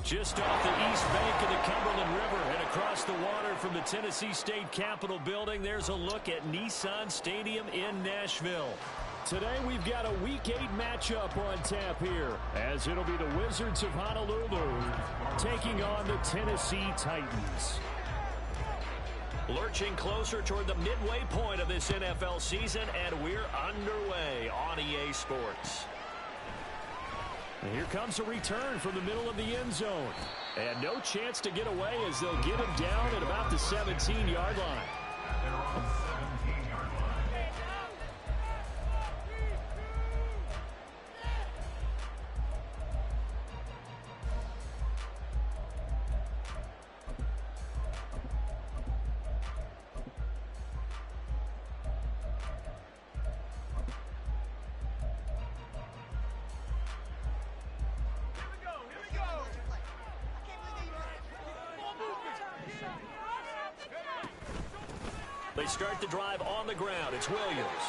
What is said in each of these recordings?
Just off the east bank of the Cumberland River and across the water from the Tennessee State Capitol building, there's a look at Nissan Stadium in Nashville. Today we've got a Week 8 matchup on tap here, as it'll be the Wizards of Honolulu taking on the Tennessee Titans. Lurching closer toward the midway point of this NFL season, and we're underway on EA Sports. And here comes a return from the middle of the end zone. And no chance to get away as they'll get him down at about the 17-yard line. They start the drive on the ground. It's Williams.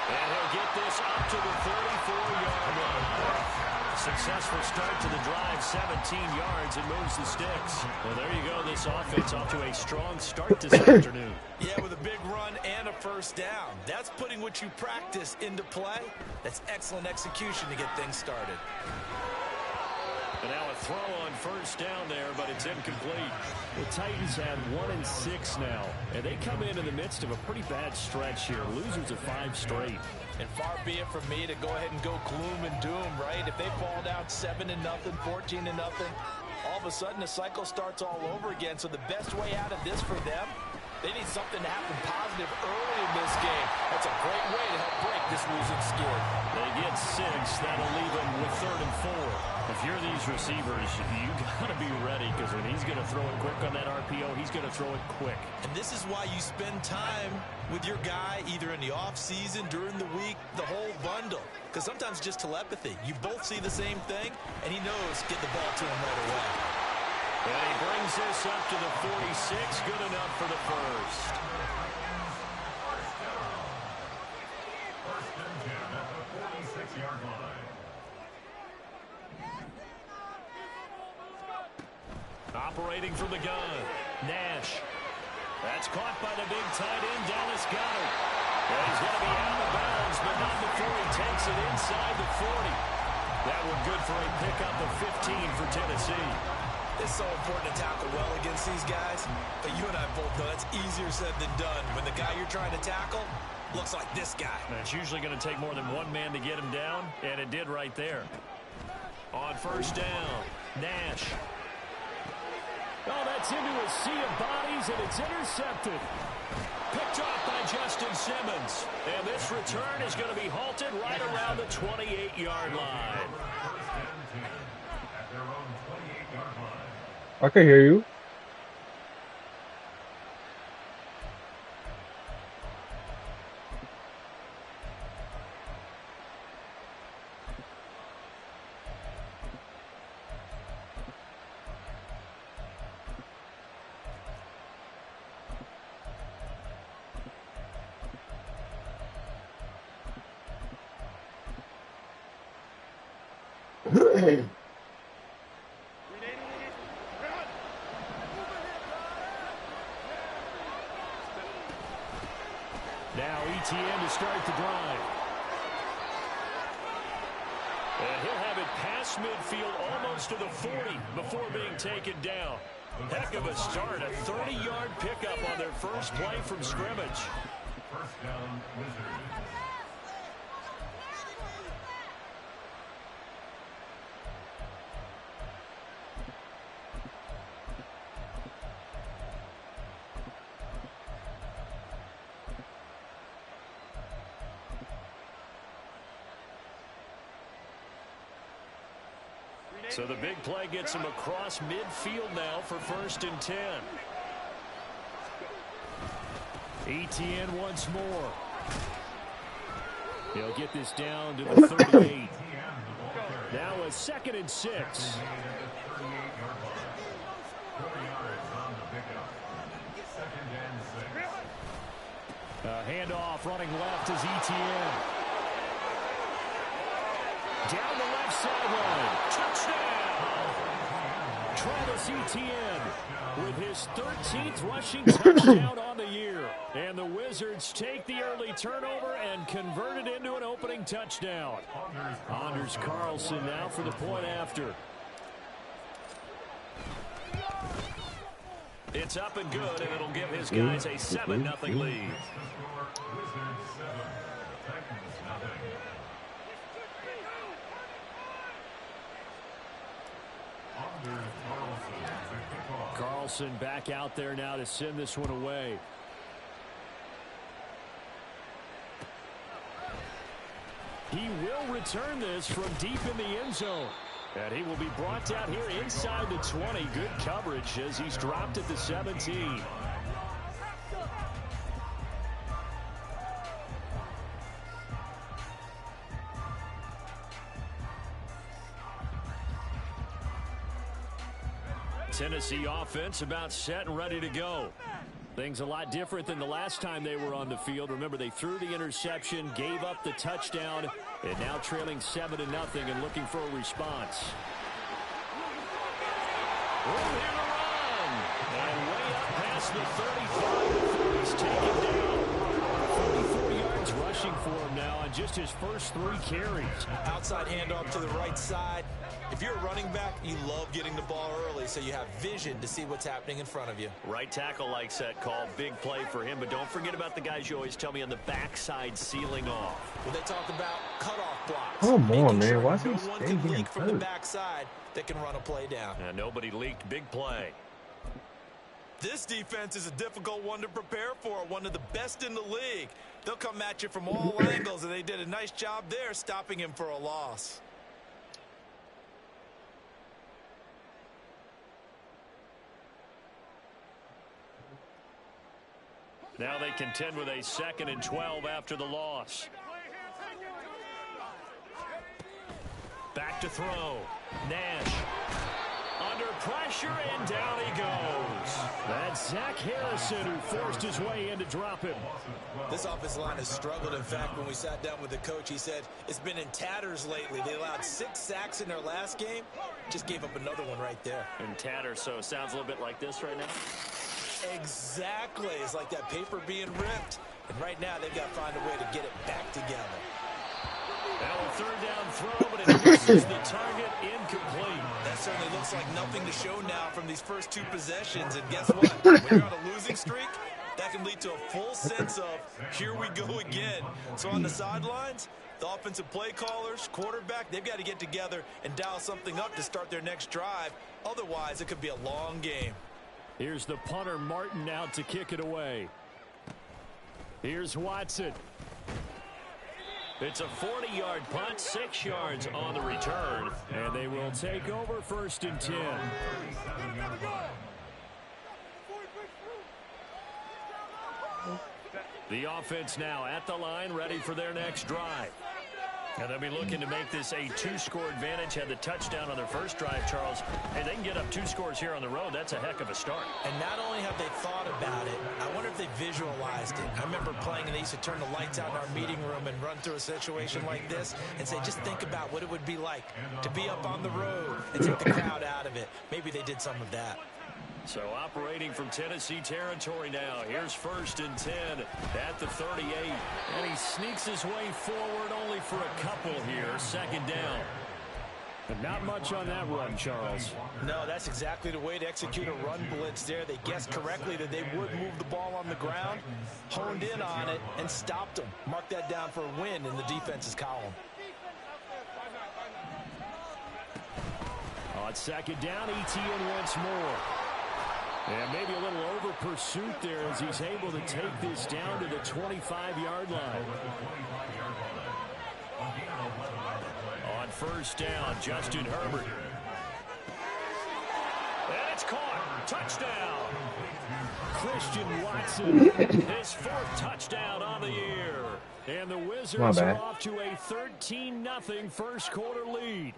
And he'll get this up to the 34-yard line. Successful start to the drive, 17 yards, and moves the sticks. Well, there you go. This offense off to a strong start this afternoon. Yeah, with a big run and a first down. That's putting what you practice into play. That's excellent execution to get things started. And now a throw on first down there, but it's incomplete. The Titans have 1-6 now, and they come in the midst of a pretty bad stretch here. Losers of 5 straight. And far be it from me to go ahead and go gloom and doom, right? If they fall down 7-0, 14-0, all of a sudden the cycle starts all over again. So the best way out of this for them, they need something to happen positive early in this game. That's a great way to help break this losing skid. They get 6. That'll leave them with 3rd and 4. If you're these receivers, you got to be ready, because when he's going to throw it quick on that RPO, he's going to throw it quick. And this is why you spend time with your guy either in the offseason, during the week, the whole bundle. Because sometimes just telepathy. You both see the same thing, and he knows get the ball to him right away. And he brings this up to the 46. Good enough for the first. Operating from the gun, Nash. That's caught by the big tight end, Dallas Goedert. And he's going to be out of bounds, but not before he takes it inside the 40. That one good for a pickup of 15 for Tennessee. It's so important to tackle well against these guys, but you and I both know that's easier said than done. When the guy you're trying to tackle looks like this guy. And it's usually going to take more than one man to get him down, and it did right there. On first down, Nash. Oh, that's into a sea of bodies, and it's intercepted. Picked off by Justin Simmons. And this return is going to be halted right around the 28-yard line. I can hear you. Now ETN to start the drive. And he'll have it past midfield almost to the 40 before being taken down. Heck of a start, a 30-yard pickup on their first play from scrimmage. First down, Wizards. So the big play gets him across midfield now for 1st and 10. ETN once more. He'll get this down to the 38. Now a 2nd and 6. Handoff running left is ETN. Down the left sideline. Touchdown! Travis Etienne with his 13th rushing touchdown on the year. And the Wizards take the early turnover and convert it into an opening touchdown. Anders Carlson now for the point after. It's up and good, and it'll give his guys a 7-0 lead. Carlson back out there now to send this one away. He will return this from deep in the end zone. And he will be brought down here inside the 20. Good coverage as he's dropped at the 17. Tennessee offense about set and ready to go. Things a lot different than the last time they were on the field. Remember, they threw the interception, gave up the touchdown, and now trailing 7-0 and looking for a response. Room here to run. And way up past the 35 before he's taken down. 44 yards rushing for him now on just his first 3 carries. Outside handoff to the right side. If you're a running back, you love getting the ball early so you have vision to see what's happening in front of you. Right tackle likes that call. Big play for him, but don't forget about the guys you always tell me on the backside sealing off. When they talk about cutoff blocks. Come on, man. Sure Why is no he one staying can here leak from the first? backside that can run a play down. And nobody leaked. Big play. This defense is a difficult one to prepare for, one of the best in the league. They'll come at you from all angles, and they did a nice job there stopping him for a loss. Now they contend with a 2nd and 12 after the loss. Back to throw. Nash. Under pressure, and down he goes. That's Zach Harrison who forced his way in to drop him. This offensive line has struggled. In fact, when we sat down with the coach, he said it's been in tatters lately. They allowed 6 sacks in their last game. Just gave up another one right there. In tatters, so it sounds a little bit like this right now. Exactly. It's like that paper being ripped. And right now, they've got to find a way to get it back together. Now a 3rd down throw, but it misses the target, incomplete. That certainly looks like nothing to show now from these first 2 possessions. And guess what? When you're on a losing streak, that can lead to a full sense of, here we go again. So on the sidelines, the offensive play callers, quarterback, they've got to get together and dial something up to start their next drive. Otherwise, it could be a long game. Here's the punter, Martin, out to kick it away. Here's Watson. It's a 40-yard punt, 6 yards on the return, and they will take over 1st and 10. The offense now at the line, ready for their next drive. And they'll be looking to make this a 2-score advantage. Had the touchdown on their first drive, Charles. Hey, they can get up 2 scores here on the road. That's a heck of a start. And not only have they thought about it, I wonder if they visualized it. I remember playing and they used to turn the lights out in our meeting room and run through a situation like this and say, just think about what it would be like to be up on the road and take the crowd out of it. Maybe they did some of that. So operating from Tennessee territory now. Here's 1st and 10 at the 38. And he sneaks his way forward only for a couple here. 2nd down. But not much on that run, Charles. No, that's exactly the way to execute a run blitz there. They guessed correctly that they would move the ball on the ground, honed in on it, and stopped them. Mark that down for a win in the defense's column. On 2nd down, ETN once more. And maybe a little over pursuit there as he's able to take this down to the 25-yard line. On 1st down, Justin Herbert. And it's caught. Touchdown. Christian Watson, his 4th touchdown on the year. And the Wizards are off to a 13-0 first quarter lead.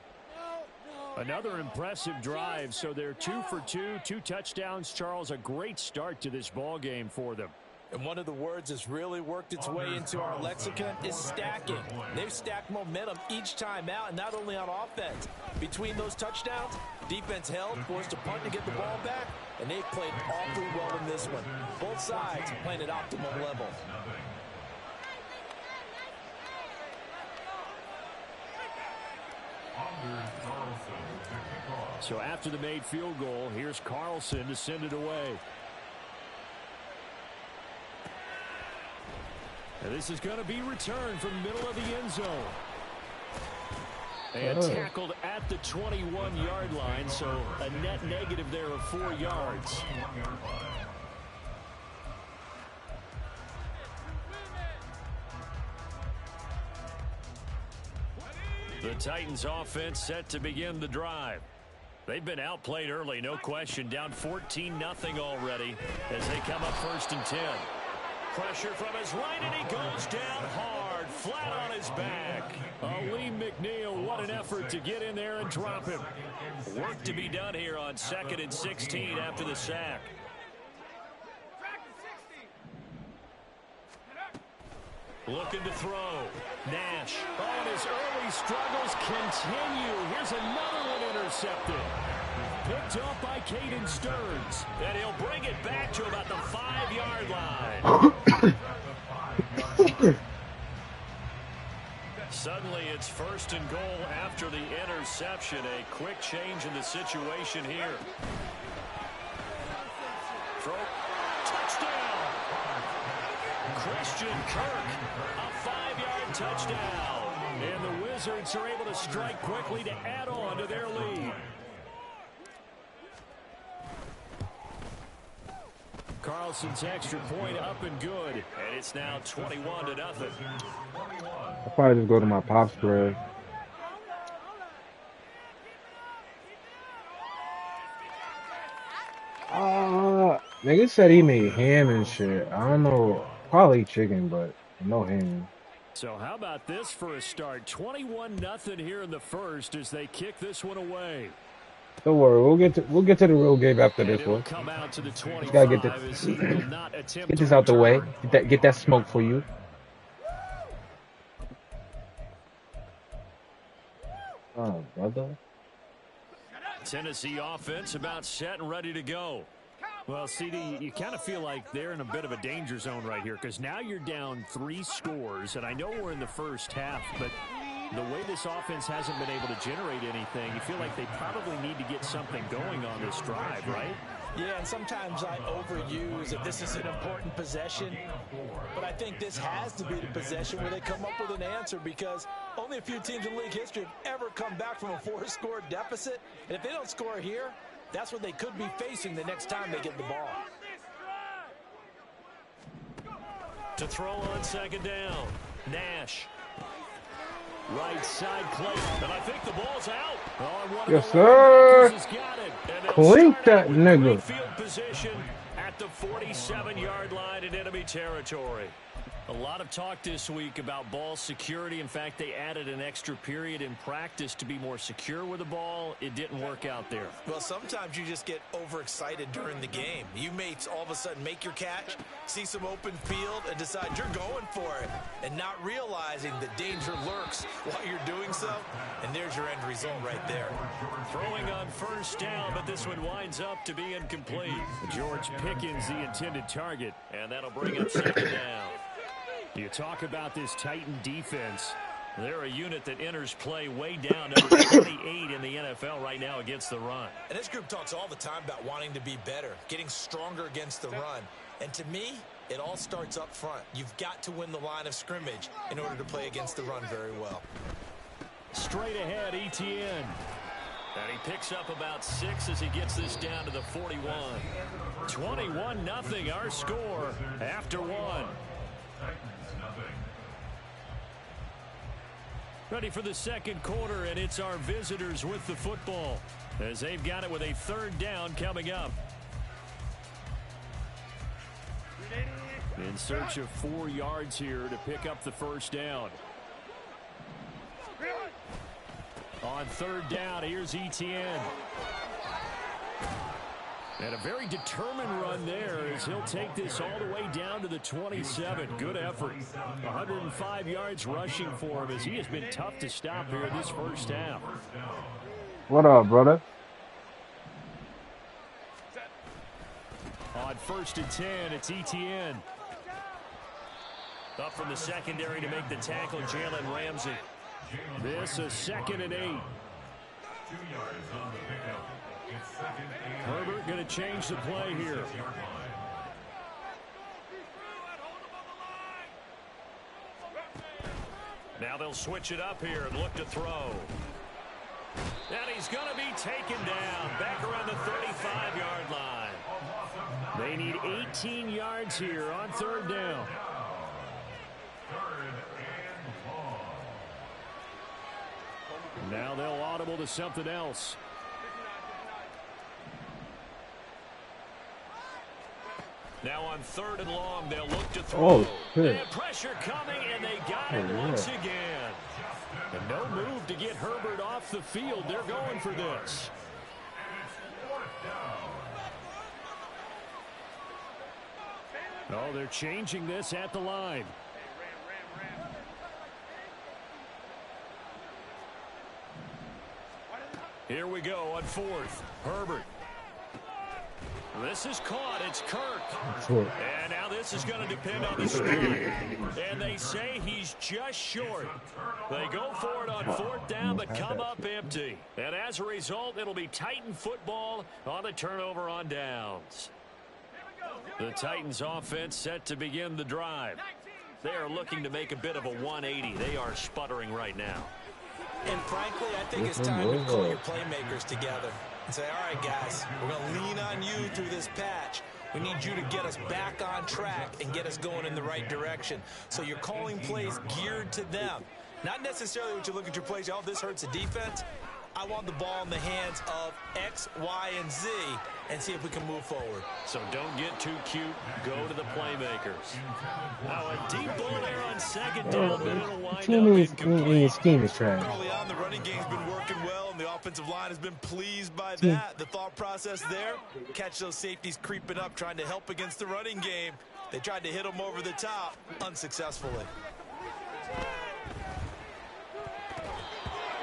Another impressive drive, so they're 2 for 2, 2 touchdowns. Charles, a great start to this ball game for them. And one of the words that's really worked its way into our lexicon is stacking. They've stacked momentum each time out, and not only on offense. Between those touchdowns, defense held, forced a punt to get the ball back, and they've played awfully well in this one. Both sides playing at optimum level. So after the made field goal, here's Carlson to send it away. And this is going to be returned from the middle of the end zone. And tackled at the 21-yard line, so a net negative there of 4 yards. The Titans offense set to begin the drive. They've been outplayed early, no question. Down 14-0 already as they come up 1st and 10. Pressure from his right, and he goes down hard, flat on his back. Lee McNeil, what an effort to get in there and drop him. Work to be done here on 2nd and 16 after the sack. Looking to throw. Nash. Oh, and his early struggles continue. Here's another one intercepted. Picked up by Caden Stearns. And he'll bring it back to about the 5-yard line. Suddenly it's 1st and goal after the interception. A quick change in the situation here. Throw. Touchdown. Christian Kirk. A 5-yard touchdown. And the Wizards are able to strike quickly to add on to their lead. Carlson's extra point up and good. And it's now 21-0. I'll probably just go to my pop spread. Nigga said he made ham and shit. I don't know. Probably chicken, but no ham. So how about this for a start? 21-0 here in the first as they kick this one away. Don't worry, we'll get to the real game after this one. Come out to the 25. Just gotta get this out the way. Get that smoke for you. Oh, brother. Tennessee offense about set and ready to go. Well, CD, you kind of feel like they're in a bit of a danger zone right here because now you're down 3 scores, and I know we're in the first half, but the way this offense hasn't been able to generate anything, you feel like they probably need to get something going on this drive, right? Yeah, and sometimes I overuse that this is an important possession, but I think this has to be the possession where they come up with an answer because only a few teams in league history have ever come back from a 4-score deficit, and if they don't score here, that's what they could be facing the next time they get the ball. To throw on 2nd down, Nash. Right side play, and I think the ball's out. Yes, sir. Clink that nigga. Field position at the 47-yard line in enemy territory. A lot of talk this week about ball security. In fact, they added an extra period in practice to be more secure with the ball. It didn't work out there. Well, sometimes you just get overexcited during the game. You may all of a sudden make your catch, see some open field, and decide you're going for it, and not realizing that danger lurks while you're doing so. And there's your end result right there. Throwing on first down, but this one winds up to be incomplete. George Pickens, the intended target, and that'll bring up second down. You talk about this Titan defense. They're a unit that enters play way down, number 28 in the NFL right now against the run. And this group talks all the time about wanting to be better, getting stronger against the run. And to me, it all starts up front. You've got to win the line of scrimmage in order to play against the run very well. Straight ahead, Etienne. And he picks up about 6 as he gets this down to the 41. 21-0 our score after 1. Ready for the second quarter, and it's our visitors with the football as they've got it with a third down coming up. In search of 4 yards here to pick up the first down. On third down, here's Etienne. And a very determined run there as he'll take this all the way down to the 27. Good effort. 105 yards rushing for him as he has been tough to stop here this first half. What up, brother? On 1st and 10, it's Etienne. Up from the secondary to make the tackle, Jalen Ramsey. This is 2nd and 8. 2 yards on the pickup. It's 2nd and 8. Herbert going to change the play here. Now they'll switch it up here and look to throw. And he's going to be taken down back around the 35-yard line. They need 18 yards here on third down. Now they'll audible to something else. Now on 3rd and long, they'll look to throw. Oh, shit. They have pressure coming, and they got it once again. And no move to get Herbert off the field. They're going for this. Oh, they're changing this at the line. Here we go on 4th. Herbert. This is caught. It's Kirk. And now this is going to depend on the speed. And they say he's just short. They go for it on 4th down, but come up empty. And as a result, it'll be Titan football on a turnover on downs. The Titans offense set to begin the drive. They are looking to make a bit of a 180. They are sputtering right now. And frankly, I think it's time to call your playmakers together and say, all right, guys, we're going to lean on you through this patch. We need you to get us back on track and get us going in the right direction. So you're calling plays geared to them. Not necessarily what you look at your plays, oh, this hurts the defense. I want the ball in the hands of X, Y, and Z and see if we can move forward. So don't get too cute. Go to the playmakers. Now a deep ball there on 2nd down, but it'll wind up incomplete. Scheme is trash. Early on, the running game's been working well, and the offensive line has been pleased by that. The thought process there, catch those safeties creeping up, trying to help against the running game. They tried to hit them over the top, unsuccessfully.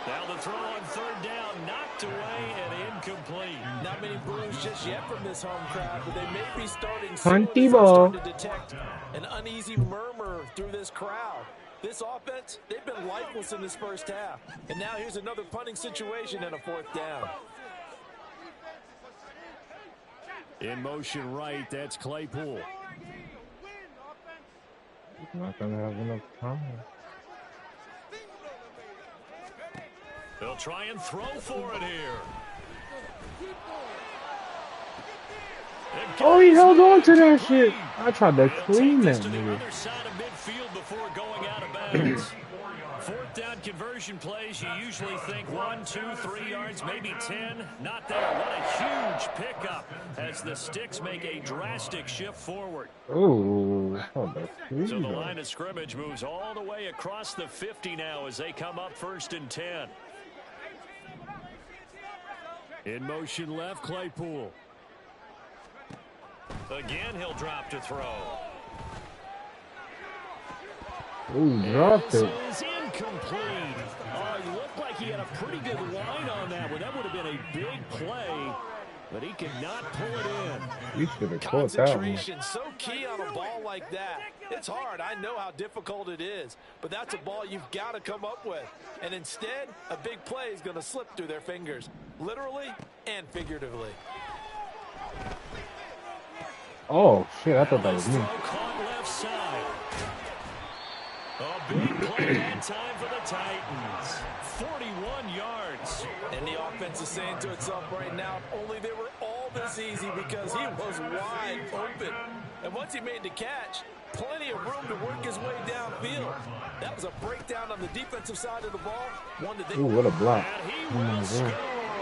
Now the throw on 3rd down, knocked away and incomplete. Not many boos just yet from this home crowd, but they may be starting Hunty soon. ball. Starting to detect an uneasy murmur through this crowd. This offense, they've been lifeless in this first half. And now here's another punting situation and a 4th down. In motion right, that's Claypool. Not gonna have enough time. They'll try and throw for it here. Oh, he held on to that shit. I tried to clean that to the nigga. other side of midfield before going out of bounds. 4th down On conversion plays, you usually think 1, 2, 3 yards, maybe 10. Not there. What a huge pickup as the Sticks make a drastic shift forward. Ooh. So the line of scrimmage moves all the way across the 50 now as they come up 1st and 10. In motion left, Claypool. Again, he'll drop to throw. Ooh, dropped it. This is incomplete. Oh, he looked like he had a pretty good line on that one. That would have been a big play, but he could not pull it in. You should have caught that one. Concentration, so key on a ball like that. It's hard. I know how difficult it is, but that's a ball you've got to come up with. And instead, a big play is going to slip through their fingers, literally and figuratively. Oh, shit, I thought that was me. Caught left side. A big play that time for the Titans. 41 yards. And the offense is saying to itself right now, only they were all this easy because he was wide open. And once he made the catch, plenty of room to work his way downfield. That was a breakdown on the defensive side of the ball. One that they Ooh, what a block. And he will score.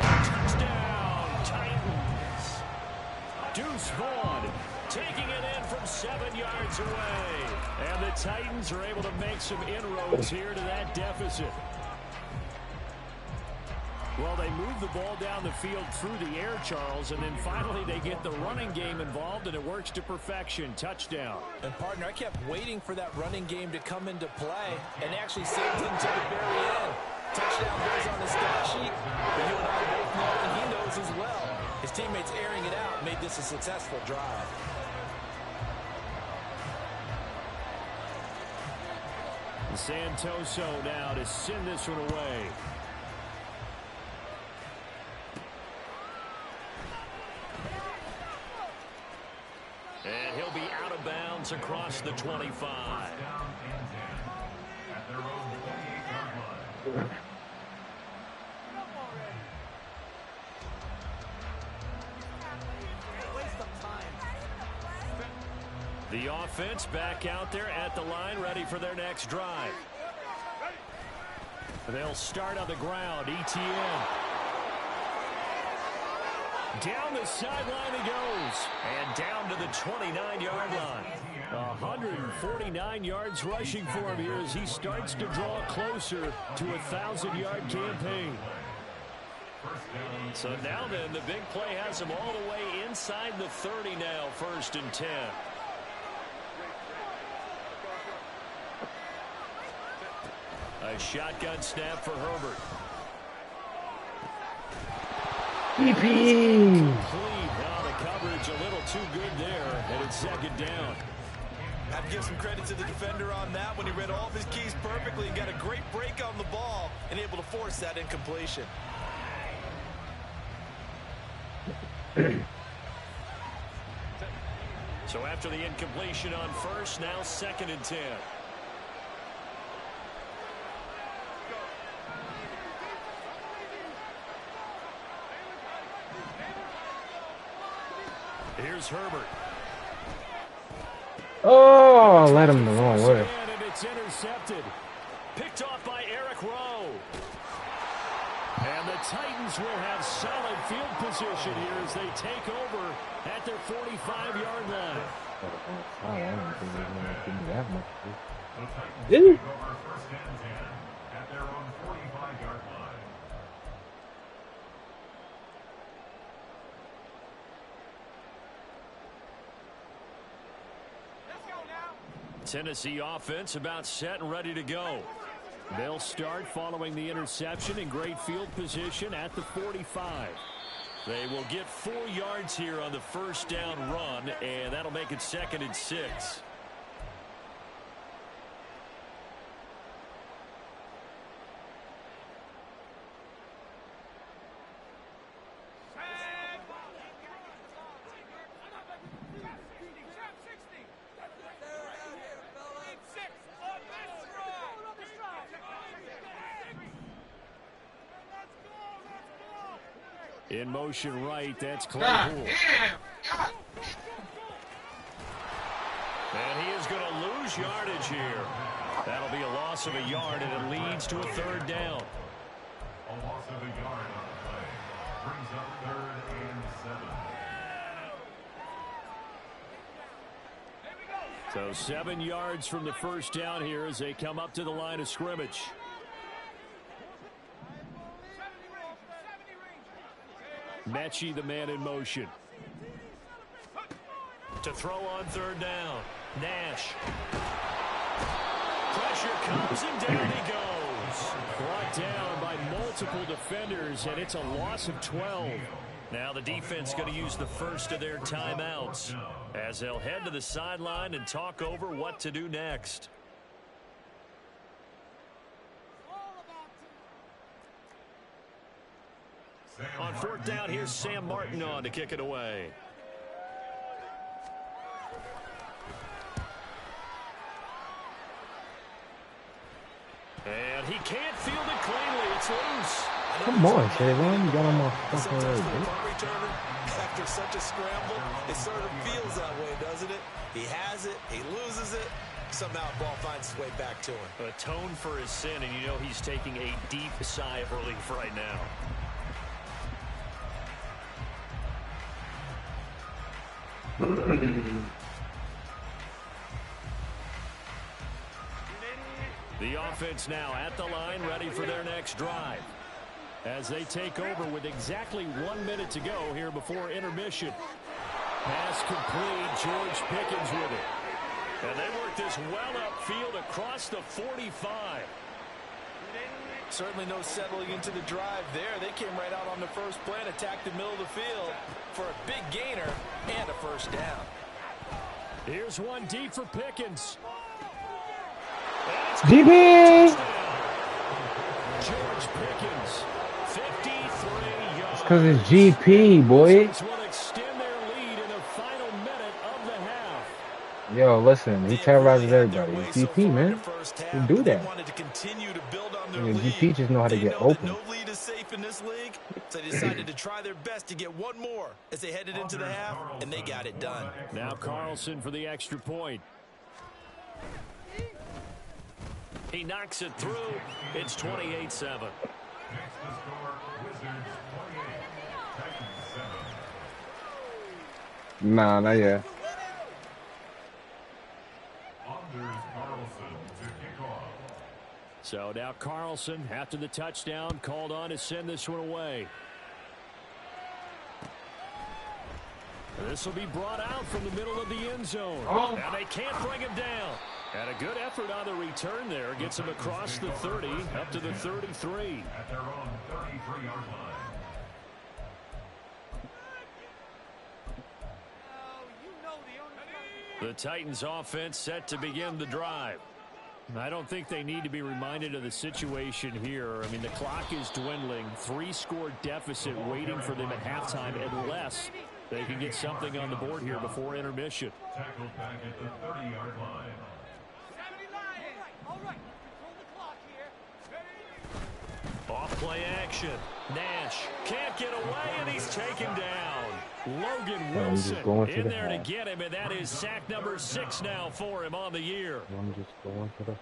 Touchdown, Titans. Deuce Vaughn taking it in from 7 yards away. And the Titans are able to make some inroads here to that deficit. Well, they move the ball down the field through the air, Charles, and then finally they get the running game involved, and it works to perfection. Touchdown. And, partner, I kept waiting for that running game to come into play and actually saved him to the very end. Touchdown goes on the stat sheet, but you and I both know, and he knows as well, his teammates airing it out made this a successful drive. Santoso now to send this one away. And he'll be out of bounds across the 25. The offense back out there at the line, ready for their next drive. They'll start on the ground. ETN. Down the sideline he goes. And down to the 29-yard line. 149 yards rushing for him here as he starts to draw closer to a 1,000-yard campaign. So now then, the big play has him all the way inside the 30 now, 1st and 10. A shotgun snap for Herbert. PP. Now the coverage a little too good there, and it's 2nd down. I'd give some credit to the defender on that when he read all of his keys perfectly and got a great break on the ball and able to force that incompletion. So after the incompletion on 1st, now 2nd and 10. Here's Herbert. Oh, led him the wrong way. And it's intercepted. Picked off by Eric Rowe. And the Titans will have solid field position here as they take over at their 45-yard line. Oh, I don't think they're going to give me that much. The Titans Did he? take over 1st and 10 at their own 45-yard line. Tennessee offense about set and ready to go. They'll start following the interception in great field position at the 45. They will get 4 yards here on the 1st down run, and that'll make it 2nd and 6. In motion right, that's Claypool. And he is going to lose yardage here. That'll be a loss of a yard, and it leads to a third down. A loss of a yard on the play. Brings up 3rd and 7. So 7 yards from the first down here as they come up to the line of scrimmage. Mechie, the man in motion. To throw on 3rd down. Nash. Pressure comes and down he goes. Brought down by multiple defenders, and it's a loss of 12. Now the defense going to use the first of their timeouts as they'll head to the sideline and talk over what to do next. On 4th down, here's Sam Martin on to kick it away. And he can't field it cleanly. It's loose. Come on, Trayvon. You got on my fucking Sometimes leg, for a punt returner, after such a scramble, it sort of feels that way, doesn't it? He has it, he loses it, somehow the ball finds its way back to him. Atone for his sin, and you know he's taking a deep sigh of relief right now. The offense now at the line, ready for their next drive. As they take over with exactly 1 minute to go here before intermission. Pass complete, George Pickens with it. And they work this well upfield across the 45. Certainly no settling into the drive there. They came right out on the first play and attacked the middle of the field for a big gainer and a first down. Here's one deep for Pickens. DB! George Pickens, 53 yards. Because it's GP, boy. Will extend their lead in the final minute of the half. Yo, listen, he terrorizes everybody. It's GP, man. You do that. GP just know how to get open. No lead is safe in this league, so they decided to try their best to get one more as they headed into the half, and they got it done. Now Carlson for the extra point. He knocks it through. It's 28-7. Next to score, Wizards 28, Titans 7. Nah, not yet. Anders Carlson to kick off. So now Carlson, after the touchdown, called on to send this one away. This will be brought out from the middle of the end zone. And they can't bring him down. And a good effort on the return there. Gets him across the 30, up to the 33. At their own 33-yard line. The Titans offense set to begin the drive. I don't think they need to be reminded of the situation here. I mean, the clock is dwindling. 3-score deficit waiting for them at halftime unless they can get something on the board here before intermission. Tackled back at the 30-yard line. Off play action. Nash can't get away, and he's taken down. Logan Wilson in there to get him, and that is sack number 6 now for him on the year. I'm just going to the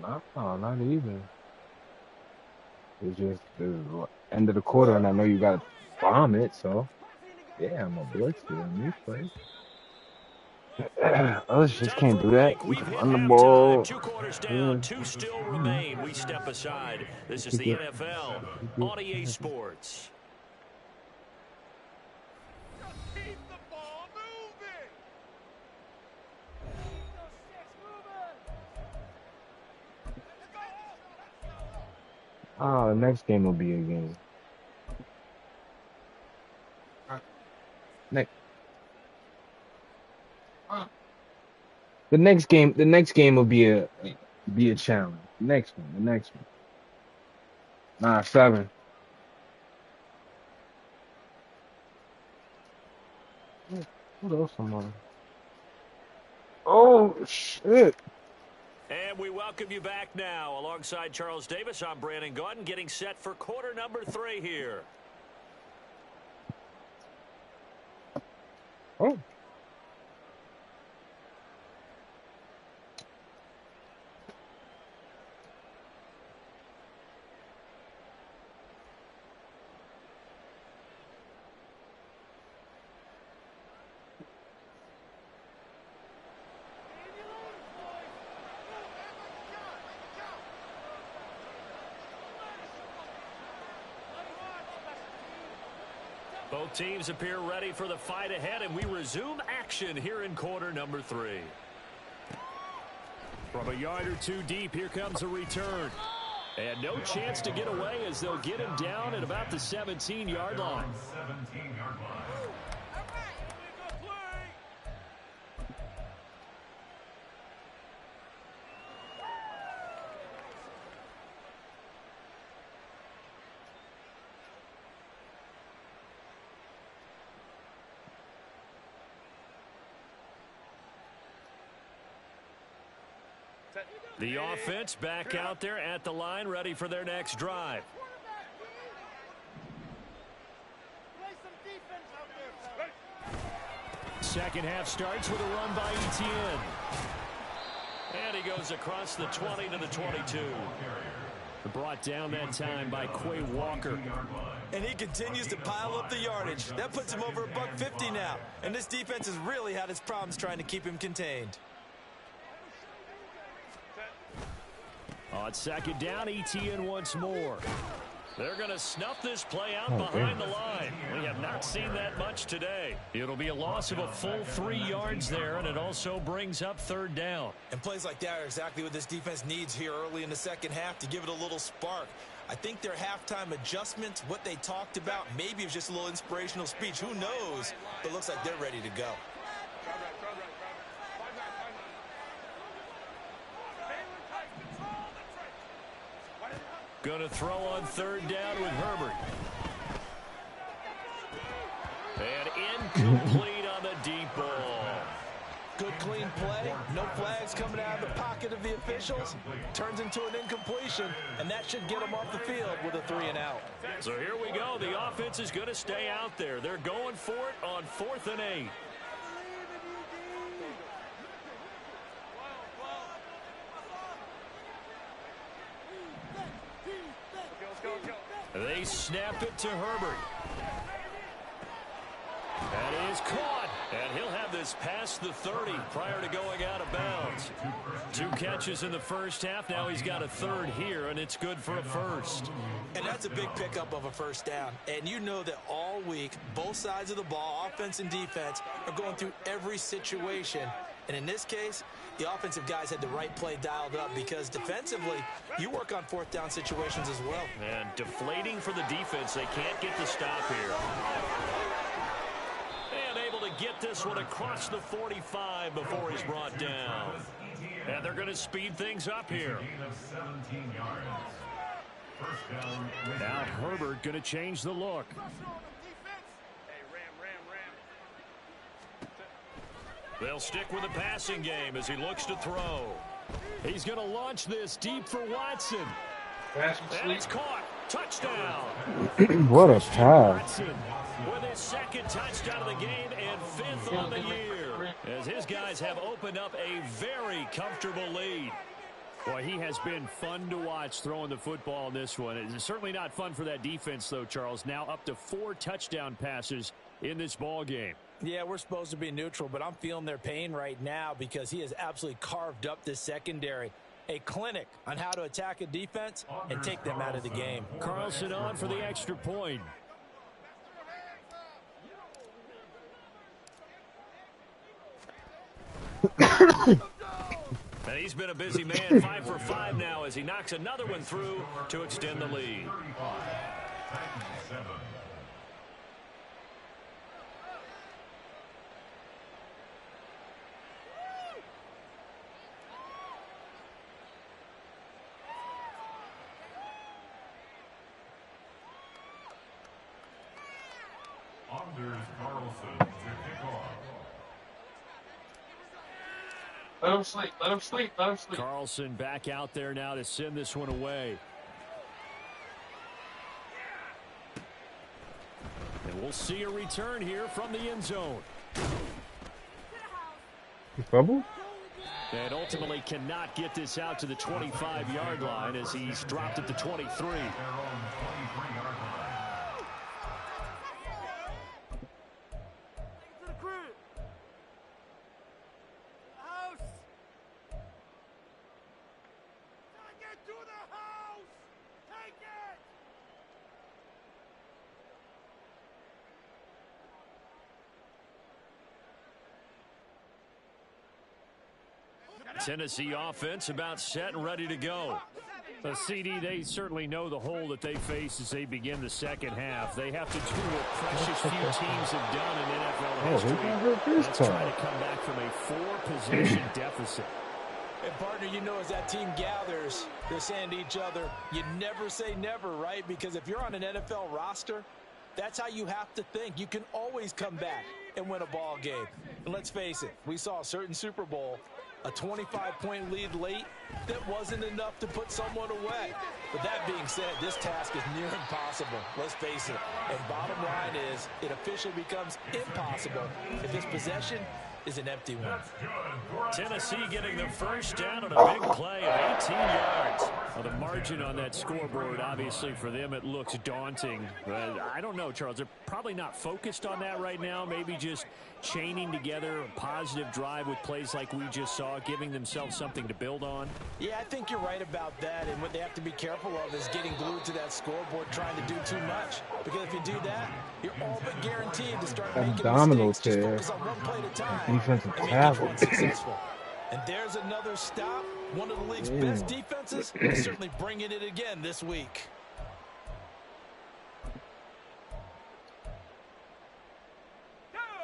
half. Not even. It's just the end of the quarter, and I know you got to bomb it, so yeah, I'm a blitz here in this place. Others just can't do that. You can run the ball. 2 quarters down, 2 still remain. We step aside. This is the NFL on EA Sports. The next game will be a game. The next game will be a challenge. The next one. Nah, 7. What else am I? Oh shit. And we welcome you back now. Alongside Charles Davis, I'm Brandon Gaudin, getting set for quarter number 3 here. Both teams appear ready for the fight ahead, and we resume action here in quarter number 3. From a yard or two deep, here comes a return. And no chance to get away as they'll get him down at about the 17-yard line. 17-yard line. The offense back out there at the line, ready for their next drive. Second half starts with a run by Etienne. And he goes across the 20 to the 22. Brought down that time by Quay Walker. And he continues to pile up the yardage. That puts him over $150 now. And this defense has really had its problems trying to keep him contained. On second down, Etienne once more. They're going to snuff this play out behind the line. We have not seen that much today. It'll be a loss of a full 3 yards there, and it also brings up third down. And plays like that are exactly what this defense needs here early in the second half to give it a little spark. I think their halftime adjustments, what they talked about, maybe it was just a little inspirational speech. Who knows? But it looks like they're ready to go. Going to throw on third down with Herbert. And incomplete on the deep ball. Good clean play. No flags coming out of the pocket of the officials. Turns into an incompletion, and that should get them off the field with a 3-and-out. So here we go. The offense is going to stay out there. They're going for it on 4th and 8. They snap it to Herbert. That is caught. And he'll have this past the 30 prior to going out of bounds. 2 catches in the first half. Now he's got a third here, and it's good for a first. And that's a big pickup of a first down. And you know that all week, both sides of the ball, offense and defense, are going through every situation. And in this case, the offensive guys had the right play dialed up because defensively, you work on 4th down situations as well. And deflating for the defense. They can't get the stop here. And able to get this one across the 45 before he's brought down. And they're going to speed things up here. Now Herbert going to change the look. They'll stick with the passing game as he looks to throw. He's going to launch this deep for Watson. And it's caught. Touchdown. What a pass. Watson with his second touchdown of the game and 5th on the year. As his guys have opened up a very comfortable lead. Boy, he has been fun to watch throwing the football in this one. It's certainly not fun for that defense, though, Charles. Now up to 4 touchdown passes in this ball game. Yeah, we're supposed to be neutral, but I'm feeling their pain right now because he has absolutely carved up this secondary. A clinic on how to attack a defense and take them out of the game. Carlson on for the extra point. And he's been a busy man, 5 for 5 now as he knocks another one through to extend the lead. Anders Carlson to kick off. Let him sleep. Let him sleep. Let him sleep. Carlson back out there now to send this one away. And we'll see a return here from the end zone. He fumbled? And ultimately cannot get this out to the 25-yard line as he's dropped at the 23. Their own 23-yard line. Tennessee offense about set and ready to go. The CD, they certainly know the hole that they face as they begin the second half. They have to do what precious few teams have done in NFL history. Let's try to come back from a 4-possession deficit. And, partner, you know, as that team gathers, they're saying to each other, you never say never, right? Because if you're on an NFL roster, that's how you have to think. You can always come back and win a ball game. And let's face it, we saw a certain Super Bowl, a 25-point lead late, that wasn't enough to put someone away. But that being said, this task is near impossible. Let's face it. And bottom line is, it officially becomes impossible if this possession is an empty one. Tennessee getting the first down on a big play of 18 yards. Well, the margin on that scoreboard, obviously for them, it looks daunting. But I don't know, Charles. They're probably not focused on that right now. Maybe just chaining together a positive drive with plays like we just saw, giving themselves something to build on. Yeah, I think you're right about that. And what they have to be careful of is getting glued to that scoreboard, trying to do too much. Because if you do that, you're all but guaranteed to start making mistakes. Just focus on one play at a time. Defensive tackle. And there's another stop. One of the league's best defenses is certainly bringing it again this week.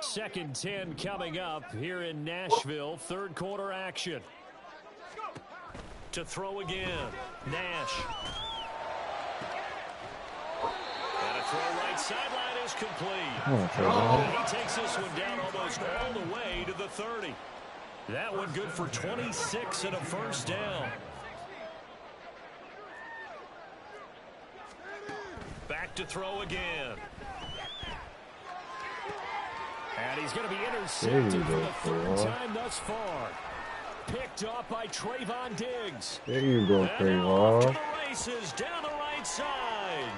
Second 10 coming up here in Nashville. Third quarter action. To throw again, Nash. And a throw right sideline is complete. He takes this one down almost all the way to the 30. That one good for 26 and a first down. Back to throw again. And he's going to be intercepted for the third time thus far. Picked off by Trayvon Diggs. There you go, Trayvon. To the races down the right side.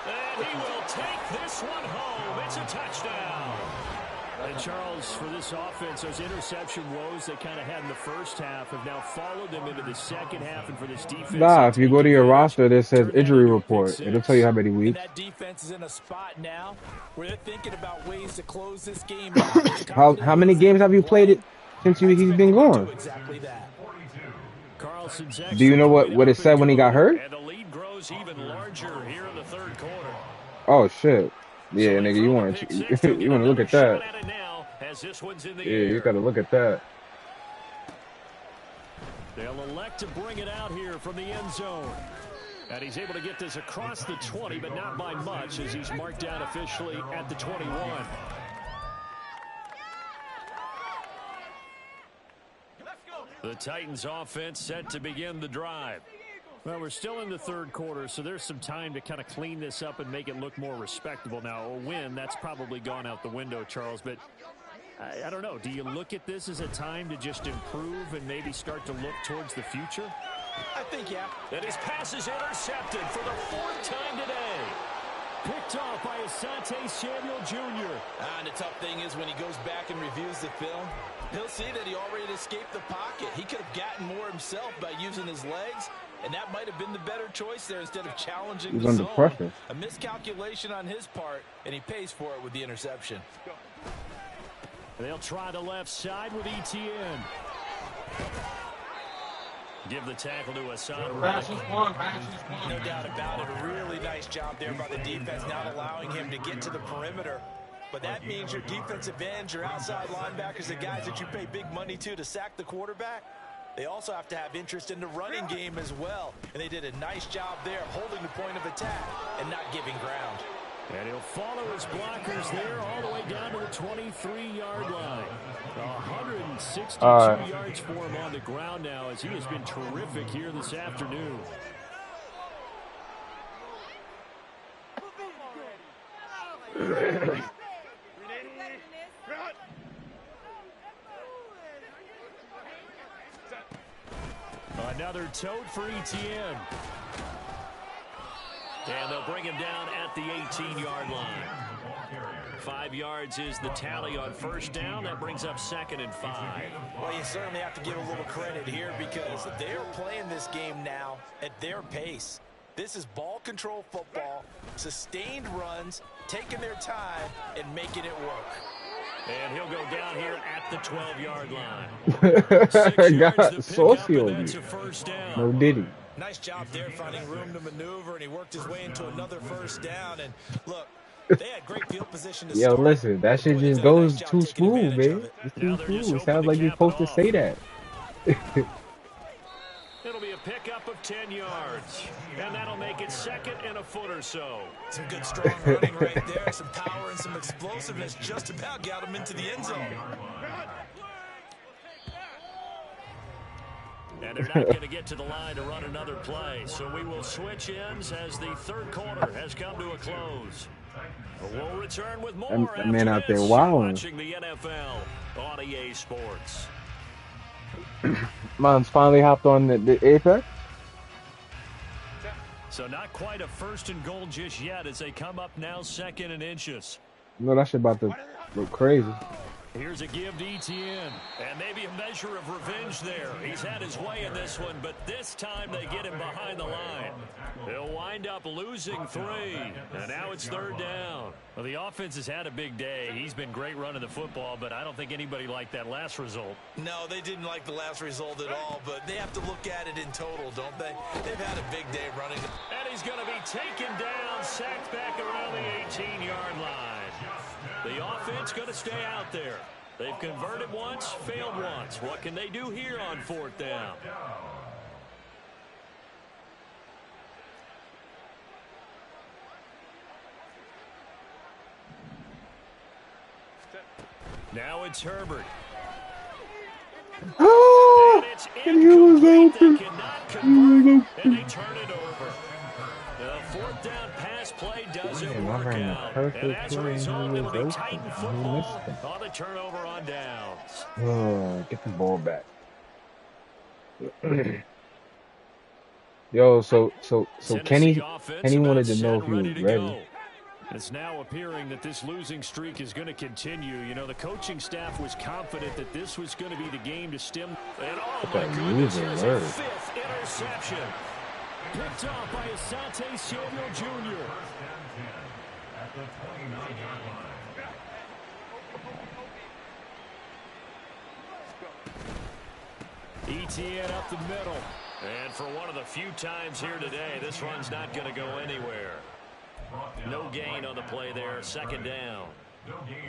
And he will take this one home. It's a touchdown. And Charles, for this offense, those interception woes they kind of had in the first half have now followed them into the second half, and for this defense. Nah, if you go to your roster that says injury report, it'll tell you how many weeks. And that defense is in a spot now where they're thinking about ways to close this game. How many games have you played it since he's been gone? Exactly that. Do you know what it said when he got hurt? And the lead grows even larger here in the third quarter. Oh shit. Yeah, nigga, you want to look at that. Yeah, you got to look at that. They'll elect to bring it out here from the end zone. And he's able to get this across the 20, but not by much, as he's marked down officially at the 21. The Titans offense set to begin the drive. Well, we're still in the third quarter, so there's some time to kind of clean this up and make it look more respectable. Now, a win, that's probably gone out the window, Charles, but I don't know. Do you look at this as a time to just improve and maybe start to look towards the future? I think, yeah. And his pass is intercepted for the fourth time today. Picked off by Asante Samuel Jr. And the tough thing is when he goes back and reviews the film, he'll see that he already escaped the pocket. He could have gotten more himself by using his legs, and that might have been the better choice there instead of challenging the zone. Pressure. A miscalculation on his part, and he pays for it with the interception. They'll try the left side with ETN. Give the tackle to Hassan. No doubt about it. A really nice job there by the defense, not allowing him to get to the perimeter. But that means your defensive ends, your outside linebackers, the guys that you pay big money to sack the quarterback, they also have to have interest in the running game as well. And they did a nice job there holding the point of attack and not giving ground. And he'll follow his blockers there all the way down to the 23-yard line. 162 yards for him on the ground now, as he has been terrific here this afternoon. Another tote for ETN. And they'll bring him down at the 18-yard line. 5 yards is the tally on first down. That brings up 2nd and 5. Well, you certainly have to give a little credit here because they're playing this game now at their pace. This is ball control football, sustained runs, taking their time, and making it work. And he'll go down here at the 12-yard line. Got saucy on you. No diddy. Nice job there finding room to maneuver, and he worked his way into another first down. And look, they had great field position to Yo, start. listen, that shit just goes too smooth, man. It's too smooth. It sounds like you're supposed to say that. It'll be a pickup of 10 yards, and that'll make it 2nd and a foot or so. Some good strong running right there, some power and some explosiveness just about got him into the end zone. And they're not going to get to the line to run another play, so we will switch ends as the third quarter has come to a close. We'll return with more That man out there watching the NFL on EA Sports. Mine's finally hopped on the Apex. So not quite a 1st and goal just yet as they come up now 2nd and inches. You know that shit about to look crazy. Here's a give to Etienne, and maybe a measure of revenge there. He's had his way in this one, but this time they get him behind the line. He'll wind up losing 3, and now it's 3rd down. Well, the offense has had a big day. He's been great running the football, but I don't think anybody liked that last result. No, they didn't like the last result at all, but they have to look at it in total, don't they? They've had a big day running. And he's going to be taken down, sacked back around the 18-yard line. The offense going to stay out there. They've converted once, failed once. What can they do here on 4th down? Now it's Herbert. Oh, and he was open. They cannot convert, and they turn it over. The 4th down pass play doesn't work out. And as a result, it'll be Titan football on the turnover on downs. Oh, get the ball back. Yo, so Kenny wanted to know if he was ready. It's now appearing that this losing streak is going to continue. You know, the coaching staff was confident that this was going to be the game to stem. And oh my goodness, here's a 5th interception. Picked off by Asante Samuel Jr. At the 29-yard line. Etienne up the middle. And for one of the few times here today, this run's not going to go anywhere. No gain on the play there, 2nd down.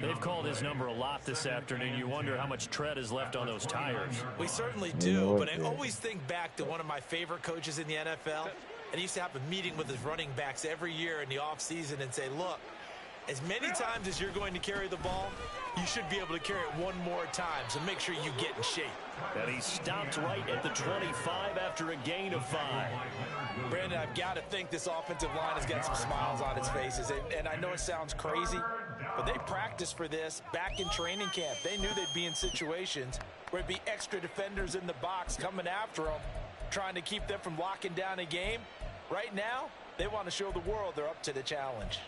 They've called his number a lot this afternoon. You wonder how much tread is left on those tires. We certainly do, but I always think back to one of my favorite coaches in the NFL. And he used to have a meeting with his running backs every year in the offseason and say, look, as many times as you're going to carry the ball, you should be able to carry it one more time, so make sure you get in shape. And he stopped right at the 25 after a gain of 5. Brandon, I've got to think this offensive line has got some smiles on its faces. And I know it sounds crazy, but they practiced for this back in training camp. They knew they'd be in situations where it'd be extra defenders in the box coming after them, trying to keep them from locking down a game. Right now, they want to show the world they're up to the challenge.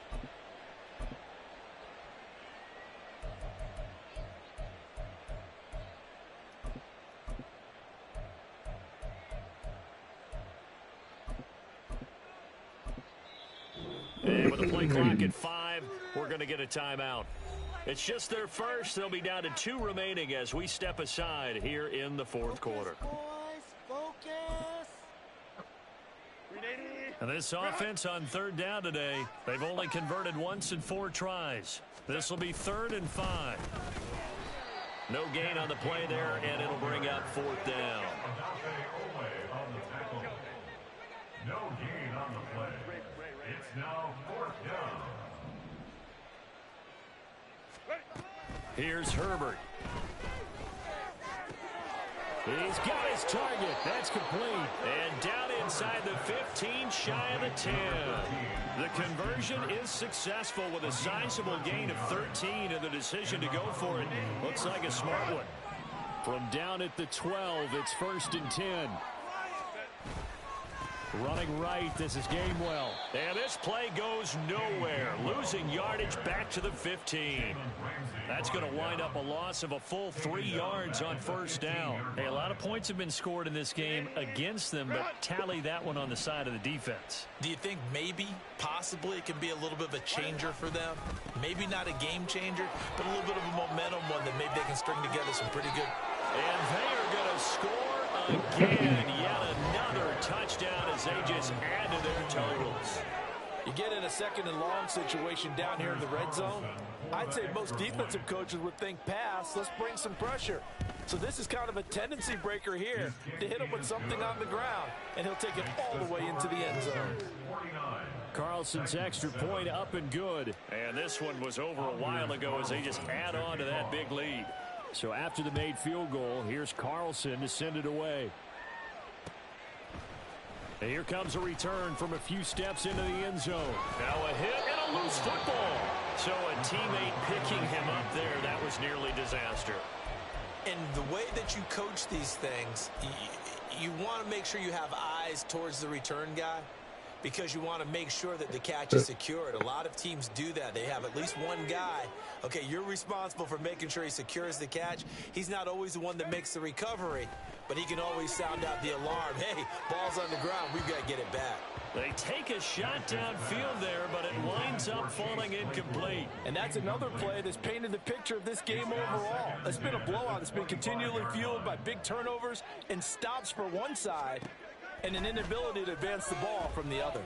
And with the play clock at 5, we're going to get a timeout. It's just their first. They'll be down to 2 remaining as we step aside here in the 4th quarter. And this offense on 3rd down today, they've only converted once in 4 tries. This will be 3rd and 5. No gain on the play there, and it'll bring up 4th down. No gain on the play. It's now 4th down. Here's Herbert. He's got his target. That's complete. And down inside the 15, shy of the 10. The conversion is successful with a sizable gain of 13, and the decision to go for it looks like a smart one. From down at the 12, it's 1st and 10. Running right, this is Gainwell. And this play goes nowhere. Losing yardage back to the 15. That's going to wind up a loss of a full 3 yards on first down. Hey, a lot of points have been scored in this game against them, but tally that one on the side of the defense. Do you think maybe, possibly, it can be a little bit of a changer for them? Maybe not a game changer, but a little bit of a momentum one that maybe they can string together some pretty good. And they are going to score again. Yet another touchdown as they just add to their totals. You get in a second and long situation down here in the red zone. I'd say most defensive coaches would think pass, let's bring some pressure. So this is kind of a tendency breaker here to hit him with something on the ground, and he'll take it all the way into the end zone. Carlson's extra point up and good. And this one was over a while ago as they just add on to that big lead. So after the made field goal, here's Carlson to send it away. And here comes a return from a few steps into the end zone. Now a hit and a loose football. So a teammate picking him up there, that was nearly disaster. And the way that you coach these things, you want to make sure you have eyes towards the return guy, because you want to make sure that the catch is secured. A lot of teams do that. They have at least one guy. Okay, you're responsible for making sure he secures the catch. He's not always the one that makes the recovery, but he can always sound out the alarm. Hey, ball's on the ground. We've got to get it back. They take a shot downfield there, but it winds up falling incomplete. And that's another play that's painted the picture of this game overall. It's been a blowout. It's been continually fueled by big turnovers and stops for one side, and an inability to advance the ball from the other.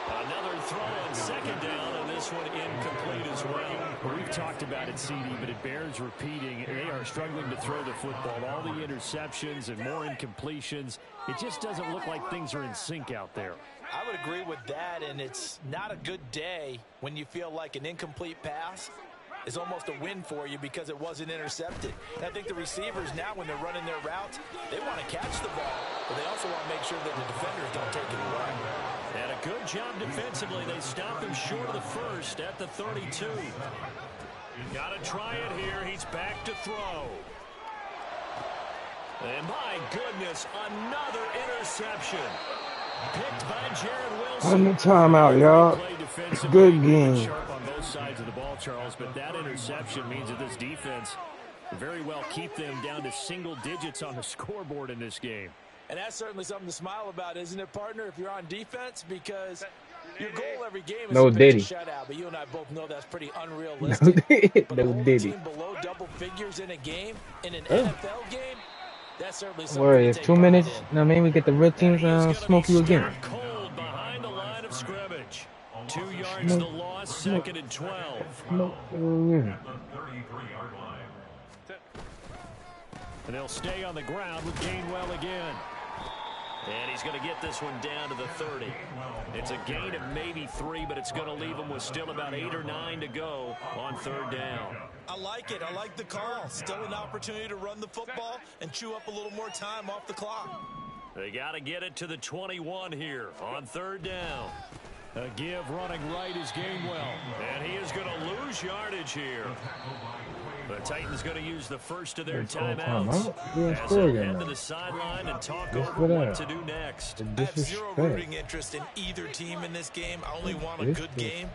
Another throw on second down, and this one incomplete as well. We've talked about it, CD, but it bears repeating. They are struggling to throw the football. All the interceptions and more incompletions. It just doesn't look like things are in sync out there. I would agree with that, and it's not a good day when you feel like an incomplete pass is almost a win for you because it wasn't intercepted. And I think the receivers now, when they're running their routes, they want to catch the ball, but they also want to make sure that the defenders don't take it away. And a good job defensively. They stopped him short of the first at the 32. Got to try it here. He's back to throw. And my goodness, another interception. Picked by Jared Wilson. On the timeout, y'all. Good game. Sharp on both sides of the ball, Charles, but that interception means that this defense very well keep them down to single digits on the scoreboard in this game. And that's certainly something to smile about, isn't it, partner, if you're on defense? Because your goal every game is to pitch a shutout, but you and I both know that's pretty unrealistic. But a team below double figures in a game, in an NFL game, that's certainly something Worry, to it's take 2 pride minutes. in. Now, maybe we get the real teams smoke you again. Cold behind the line of scrimmage. 2 yards the loss, second and 12. Smoke you again. And they'll stay on the ground with Gainwell again. And he's going to get this one down to the 30. It's a gain of maybe 3, but it's going to leave him with still about 8 or 9 to go on third down. I like it. I like the call. Still an opportunity to run the football and chew up a little more time off the clock. They got to get it to the 21 here on third down. A give running right is Gainwell. And he is going to lose yardage here. The Titans going to use the first of their timeouts as they head to the sideline and talk over what to do next. I have zero rooting interest in either team in this game. I only want a good game.